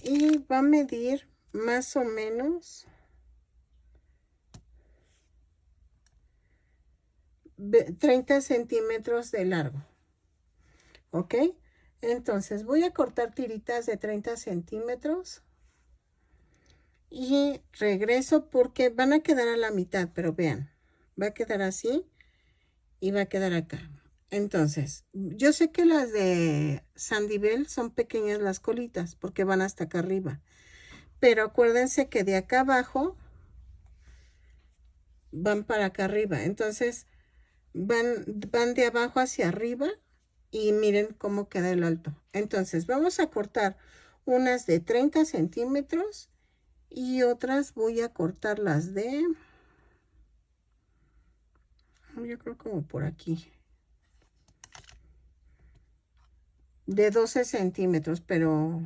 Speaker 1: Y va a medir más o menos 30 centímetros de largo. ¿Ok? Entonces voy a cortar tiritas de 30 centímetros. Y regreso porque van a quedar a la mitad, pero vean, va a quedar así y va a quedar acá. Entonces, yo sé que las de Sandy Bell son pequeñas las colitas porque van hasta acá arriba. Pero acuérdense que de acá abajo van para acá arriba. Entonces, van de abajo hacia arriba y miren cómo queda el alto. Entonces, vamos a cortar unas de 30 centímetros y otras voy a cortarlas de... yo creo como por aquí. De 12 centímetros, pero...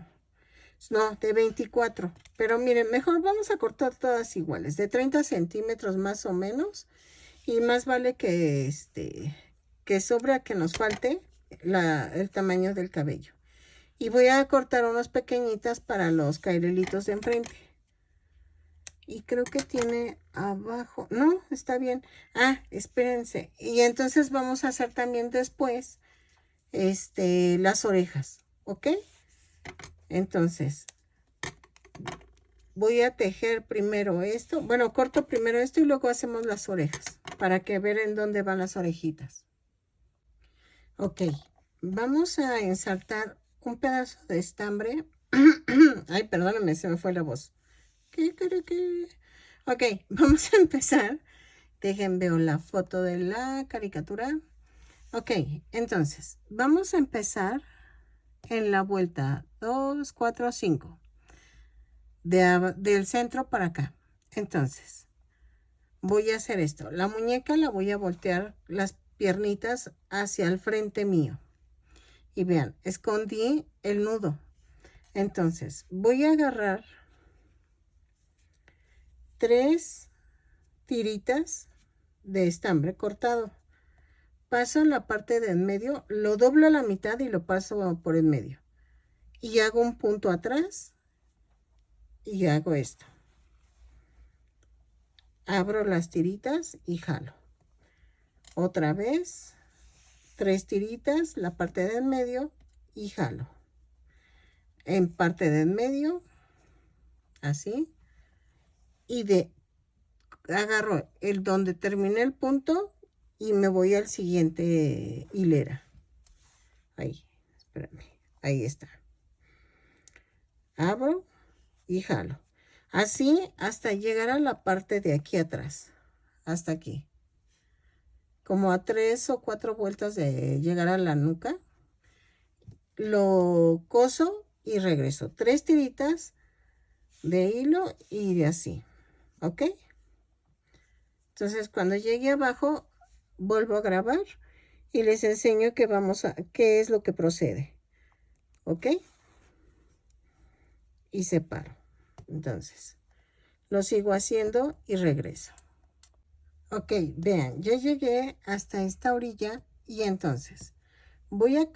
Speaker 1: no, de 24. Pero miren, mejor vamos a cortar todas iguales. De 30 centímetros más o menos. Y más vale que sobre a que nos falte el tamaño del cabello. Y voy a cortar unas pequeñitas para los cairelitos de enfrente. Y creo que tiene abajo. No, está bien. Ah, espérense. Y entonces vamos a hacer también después las orejas. ¿Ok? Entonces, voy a tejer primero esto. Bueno, corto primero esto y luego hacemos las orejas. Para que vean en dónde van las orejitas. Ok. Vamos a ensartar un pedazo de estambre. Ay, perdóname, se me fue la voz. ¿Qué? Ok, vamos a empezar. Dejen, veo la foto de la caricatura. Ok, entonces, vamos a empezar en la vuelta 2, 4, 5. Del centro para acá. Entonces, voy a hacer esto. La muñeca la voy a voltear las piernitas hacia el frente mío. Y vean, escondí el nudo. Entonces, voy a agarrar 3 tiritas de estambre cortado. Paso en la parte de en medio, lo doblo a la mitad y lo paso por en medio. Y hago un punto atrás y hago esto. Abro las tiritas y jalo. Otra vez, 3 tiritas, la parte de en medio y jalo. En parte de en medio, así. Y agarro el donde terminé el punto y me voy al siguiente hilera. Ahí, espérame, ahí está. Abro y jalo. Así hasta llegar a la parte de aquí atrás. Hasta aquí. Como a 3 o 4 vueltas de llegar a la nuca. Lo coso y regreso. 3 tiritas de hilo y de así. ¿Ok? Entonces cuando llegue abajo vuelvo a grabar y les enseño qué es lo que procede. ¿Ok? Y separo. Entonces, Lo sigo haciendo y regreso. Ok, vean, ya llegué hasta esta orilla y entonces voy a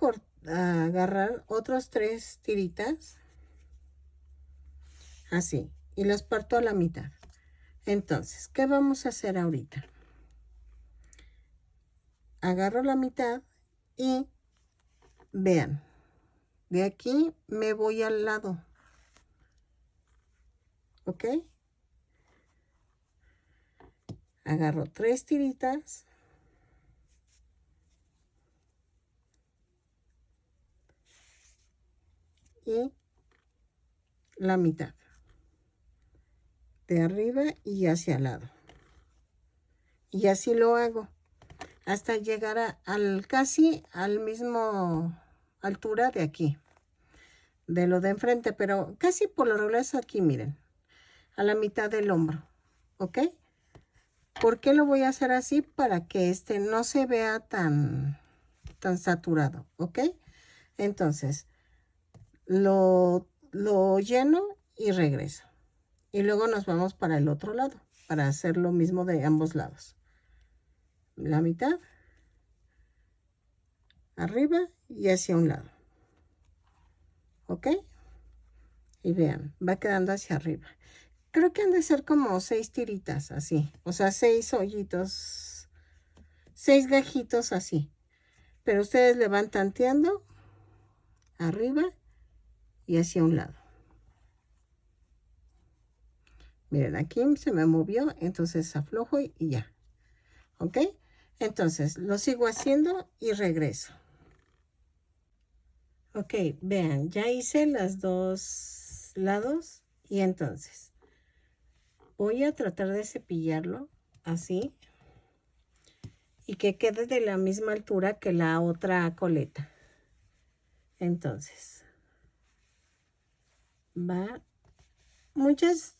Speaker 1: agarrar otros 3 tiritas, así, y las parto a la mitad. Entonces, ¿qué vamos a hacer ahorita? Agarro la mitad y vean, de aquí me voy al lado, ¿ok? Agarro 3 tiritas y la mitad, de arriba y hacia el lado. Y así lo hago hasta llegar casi al mismo altura de aquí, de lo de enfrente, pero casi por lo regular es aquí, miren, a la mitad del hombro, ¿ok? ¿Por qué lo voy a hacer así? Para que este no se vea tan saturado, ¿ok? Entonces, lo lleno y regreso. Y luego nos vamos para el otro lado, para hacer lo mismo de ambos lados. La mitad, arriba y hacia un lado. ¿Ok? Y vean, va quedando hacia arriba. Creo que han de ser como 6 tiritas así. O sea, 6 hoyitos, 6 gajitos así. Pero ustedes le van tanteando arriba y hacia un lado. Miren, aquí se me movió, entonces aflojo y ya. ¿Ok? Entonces, lo sigo haciendo y regreso. Ok, vean, ya hice los 2 lados y entonces voy a tratar de cepillarlo así y que quede de la misma altura que la otra coleta. Entonces, muchas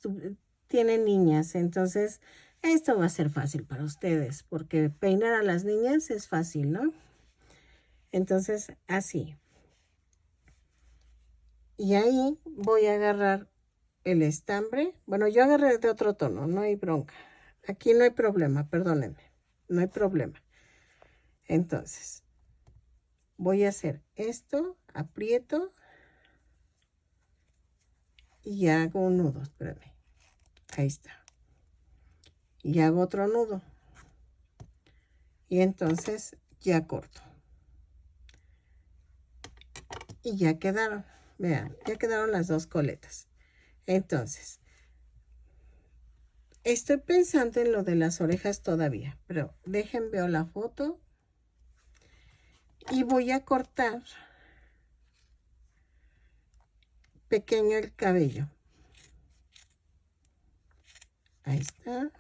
Speaker 1: tienen niñas, entonces esto va a ser fácil para ustedes porque peinar a las niñas es fácil, ¿no? Entonces, así. Y ahí voy a agarrar el estambre. Bueno, yo agarré de otro tono, no hay bronca. Aquí no hay problema, perdónenme, no hay problema. Entonces, voy a hacer esto, aprieto y hago un nudo, espérame. Ahí está. Y hago otro nudo. Y entonces ya corto. Y ya quedaron, vean, ya quedaron las 2 coletas. Entonces, estoy pensando en lo de las orejas todavía, pero dejen veo la foto. Y voy a cortar pequeño el cabello. Ahí está.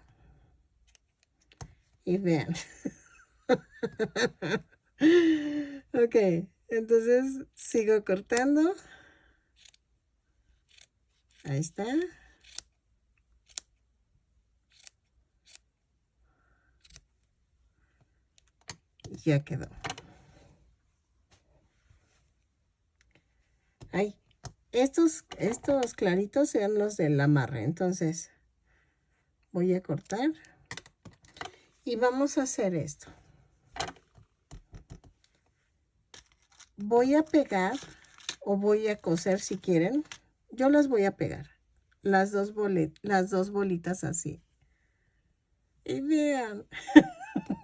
Speaker 1: Y vean. Ok, entonces sigo cortando. Ahí está. Ya quedó. Ahí. Estos claritos sean los del amarre. Entonces voy a cortar. Y vamos a hacer esto. Voy a pegar o voy a coser si quieren. Yo las voy a pegar. Las dos bolitas así. Y vean.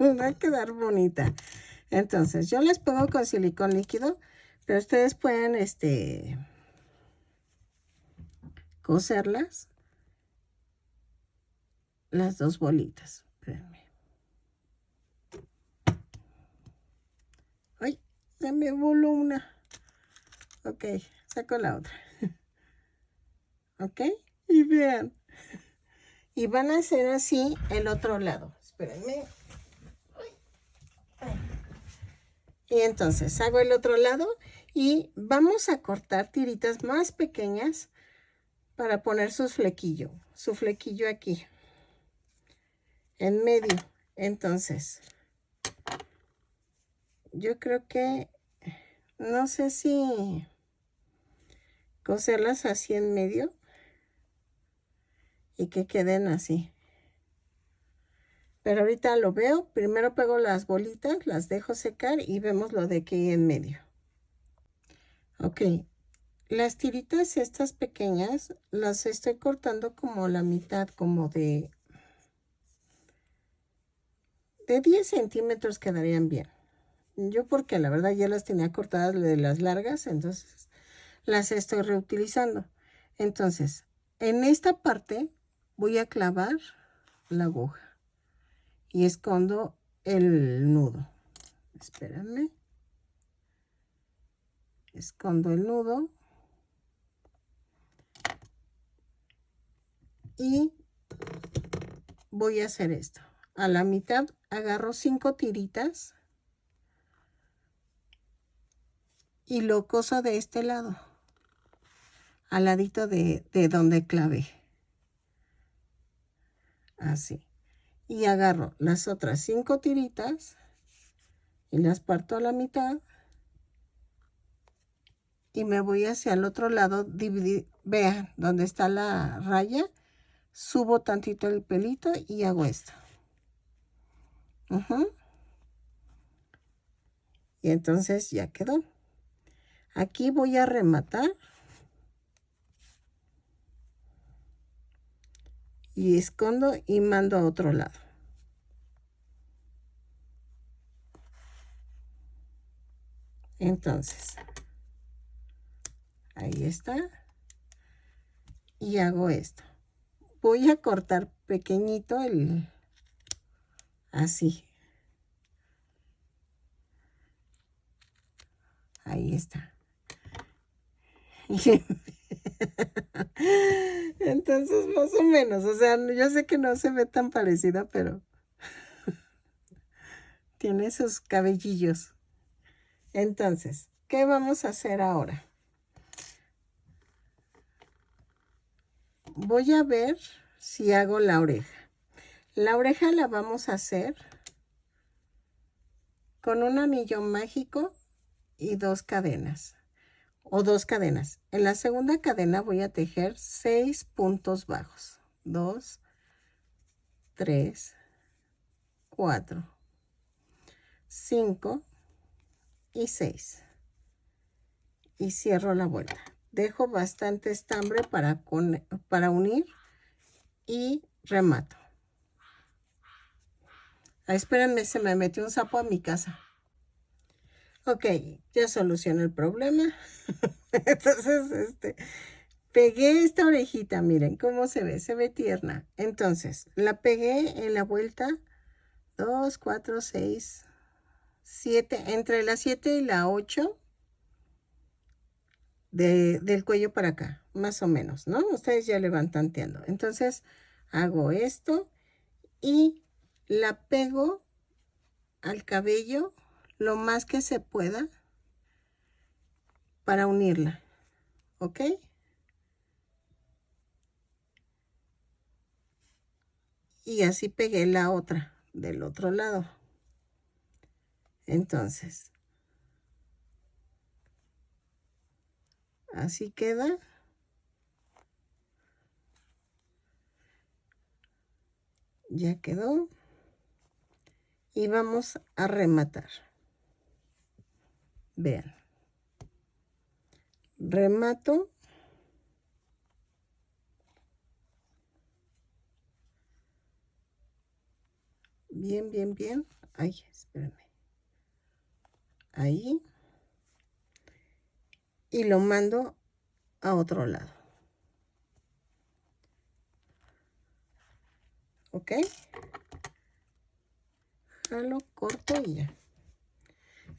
Speaker 1: Va a quedar bonita. Entonces, yo las pongo con silicón líquido, pero ustedes pueden, coserlas, las 2 bolitas. Espérenme. Ay, se me voló una. Ok, saco la otra. Ok, y vean. Y van a hacer así el otro lado. Espérenme. Y entonces hago el otro lado y vamos a cortar tiritas más pequeñas para poner su flequillo aquí en medio. Entonces, yo creo que no sé si coserlas así en medio y que queden así. Pero ahorita lo veo, primero pego las bolitas, las dejo secar y vemos lo de aquí en medio. Ok, las tiritas estas pequeñas las estoy cortando como la mitad, como de 10 centímetros quedarían bien. Yo porque la verdad ya las tenía cortadas de las largas, entonces las estoy reutilizando. Entonces, en esta parte voy a clavar la aguja y escondo el nudo. Espérenme. Escondo el nudo y voy a hacer esto. A la mitad agarro 5 tiritas y lo coso de este lado, al ladito de donde clavé. Así. Y agarro las otras 5 tiritas y las parto a la mitad y me voy hacia el otro lado. Vean, donde está la raya, subo tantito el pelito y hago esto. Y entonces ya quedó. Aquí voy a rematar y escondo y mando a otro lado. Entonces, ahí está. Y hago esto. Voy a cortar pequeñito así. Ahí está. Entonces, más o menos, o sea, yo sé que no se ve tan parecida, pero tiene sus cabellillos. Entonces, ¿qué vamos a hacer ahora? Voy a ver si hago la oreja. La oreja la vamos a hacer con un anillo mágico y 2 cadenas. O 2 cadenas. En la segunda cadena voy a tejer 6 puntos bajos. 2, 3, 4, 5 y 6. Y cierro la vuelta. Dejo bastante estambre para unir y remato. Ah, espérenme, se me metió un sapo a mi casa. Ok, ya solucioné el problema. Entonces, pegué esta orejita, miren cómo se ve tierna. Entonces, la pegué en la vuelta 2, 4, 6, 7, entre la 7 y la 8 del cuello para acá, más o menos, ¿no? Ustedes ya le van tanteando. Entonces, hago esto y la pego al cabello lo más que se pueda para unirla, ¿ok? Y así pegué la otra del otro lado. Entonces, así queda. Ya quedó. Y vamos a rematar. Vean. Remato. Bien, bien, bien. Ay, espérame. Ahí. Y lo mando a otro lado. ¿Ok? Jalo, corto y ya.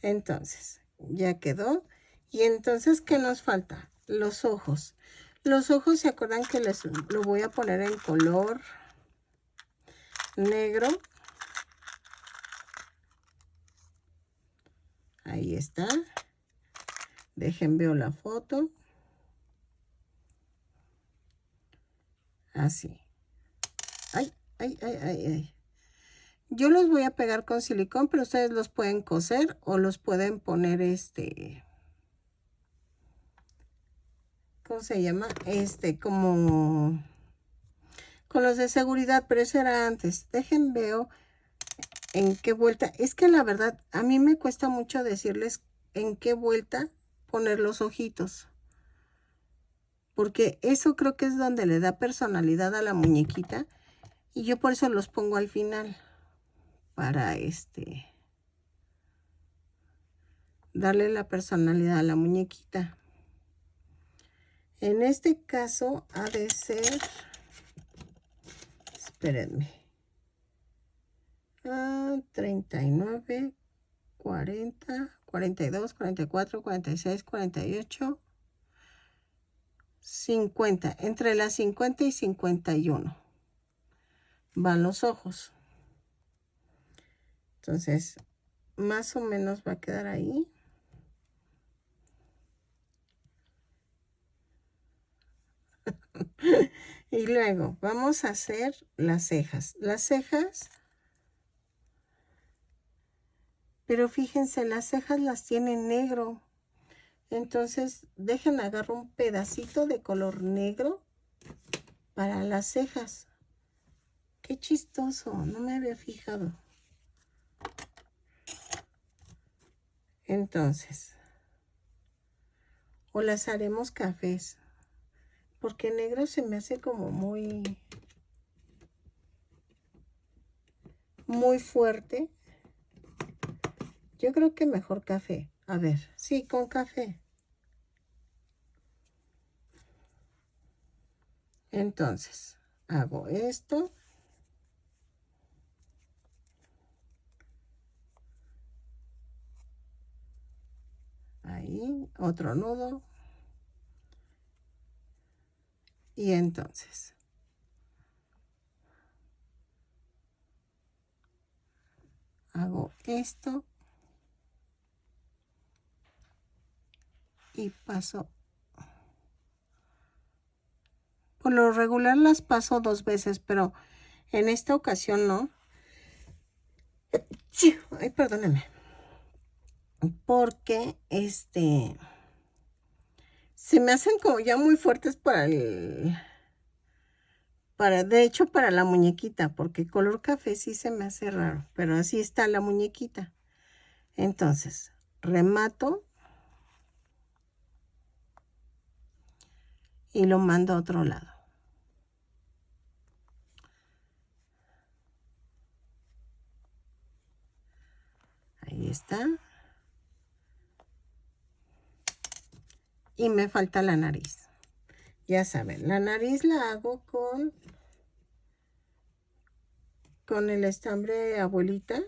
Speaker 1: Entonces, ya quedó. Y entonces, ¿qué nos falta? Los ojos. Los ojos, ¿se acuerdan que lo voy a poner en color negro? Ahí está. Dejen veo la foto. Así. Ay, ay, ay, ay, ay. Yo los voy a pegar con silicón, pero ustedes los pueden coser o los pueden poner ¿cómo se llama? Como con los de seguridad, pero eso era antes. Dejen, veo en qué vuelta. Es que la verdad, a mí me cuesta mucho decirles en qué vuelta poner los ojitos. Porque eso creo que es donde le da personalidad a la muñequita. Y yo por eso los pongo al final. Para darle la personalidad a la muñequita. En este caso ha de ser, espérenme, 39, 40, 42, 44, 46, 48, 50. Entre las 50 y 51 van los ojos. Entonces, más o menos va a quedar ahí. Y luego vamos a hacer las cejas. Las cejas, pero fíjense, las cejas las tiene negro. Entonces, dejen agarrar un pedacito de color negro para las cejas. Qué chistoso, no me había fijado. Entonces, o las haremos cafés, porque negro se me hace como muy fuerte. Yo creo que mejor café. A ver, sí, con café. Entonces, hago esto. Ahí, otro nudo. Y entonces, hago esto. Y paso. Por lo regular las paso 2 veces, pero en esta ocasión no. Ay, perdónenme. Porque se me hacen como ya muy fuertes para de hecho para la muñequita, porque color café sí se me hace raro, pero así está la muñequita. Entonces, remato y lo mando a otro lado. Ahí está. Y me falta la nariz. Ya saben, la nariz la hago con el estambre abuelita.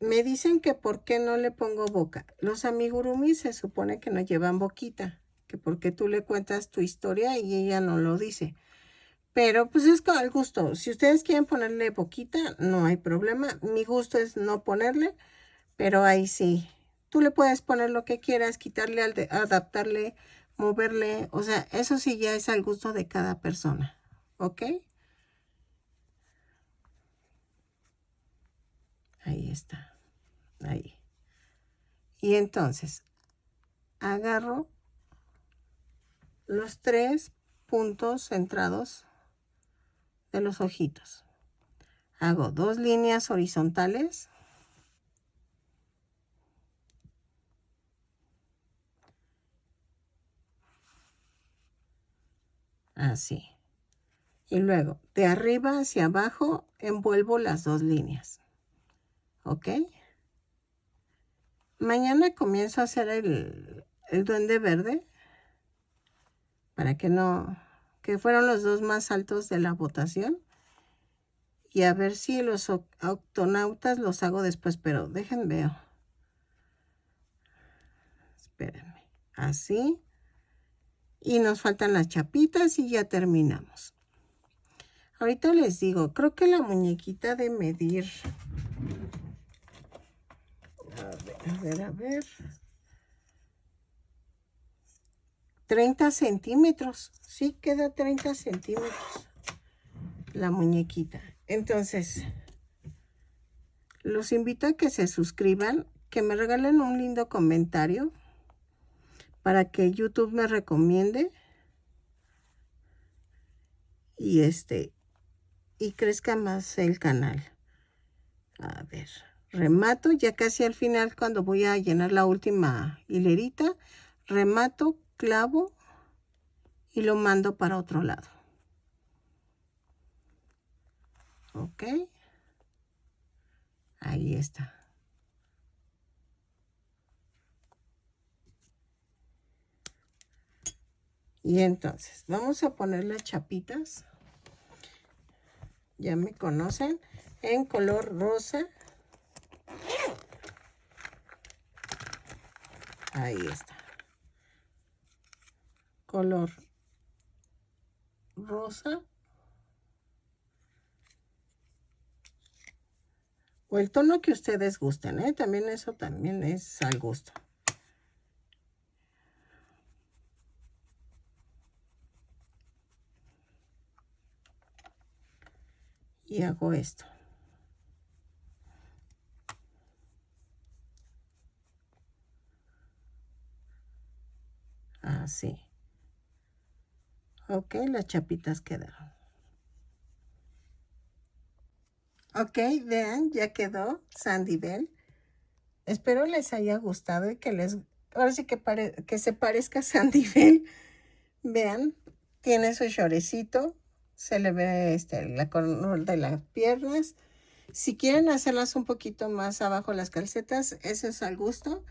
Speaker 1: Me dicen que por qué no le pongo boca. Los amigurumi se supone que no llevan boquita, que porque tú le cuentas tu historia y ella no lo dice. Pero pues es al gusto. Si ustedes quieren ponerle boquita, no hay problema. Mi gusto es no ponerle, pero ahí sí. Tú le puedes poner lo que quieras, quitarle, adaptarle, moverle. O sea, eso sí ya es al gusto de cada persona. ¿Ok? Ahí está. Ahí. Y entonces, agarro los 3 puntos centrados de los ojitos. Hago 2 líneas horizontales. Así. Y luego, de arriba hacia abajo, envuelvo las 2 líneas. ¿Ok? Mañana comienzo a hacer el duende verde. Para que fueron los 2 más altos de la votación. Y a ver si los octonautas los hago después, pero dejen veo. Espérenme. Así. Y nos faltan las chapitas y ya terminamos. Ahorita les digo, creo que la muñequita de medir. A ver. 30 centímetros. Sí, queda 30 centímetros la muñequita. Entonces, los invito a que se suscriban, que me regalen un lindo comentario para que YouTube me recomiende. y y crezca más el canal. A ver, remato ya casi al final cuando voy a llenar la última hilerita, remato, clavo y lo mando para otro lado. Ok, ahí está. Y entonces vamos a poner las chapitas, ya me conocen, en color rosa. Ahí está. Color rosa. O el tono que ustedes gusten, ¿eh? También eso también es al gusto. Y hago esto. Así. Ok, las chapitas quedaron. Ok, vean, ya quedó Sandy Bell. Espero les haya gustado y que ahora sí que se parezca a Sandy Bell. Vean, tiene su shorecito. Se le ve la color de las piernas. Si quieren hacerlas un poquito más abajo las calcetas, eso es al gusto.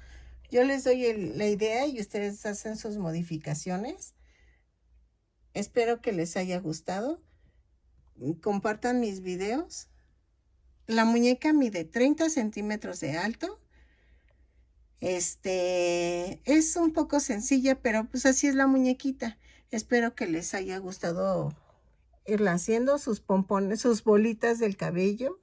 Speaker 1: Yo les doy la idea y ustedes hacen sus modificaciones. Espero que les haya gustado. Compartan mis videos. La muñeca mide 30 centímetros de alto. Es un poco sencilla, pero pues así es la muñequita. Espero que les haya gustado irla haciendo, sus pompones, sus bolitas del cabello.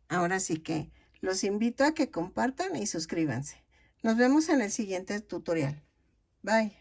Speaker 1: Ahora sí que los invito a que compartan y suscríbanse. Nos vemos en el siguiente tutorial. Bye.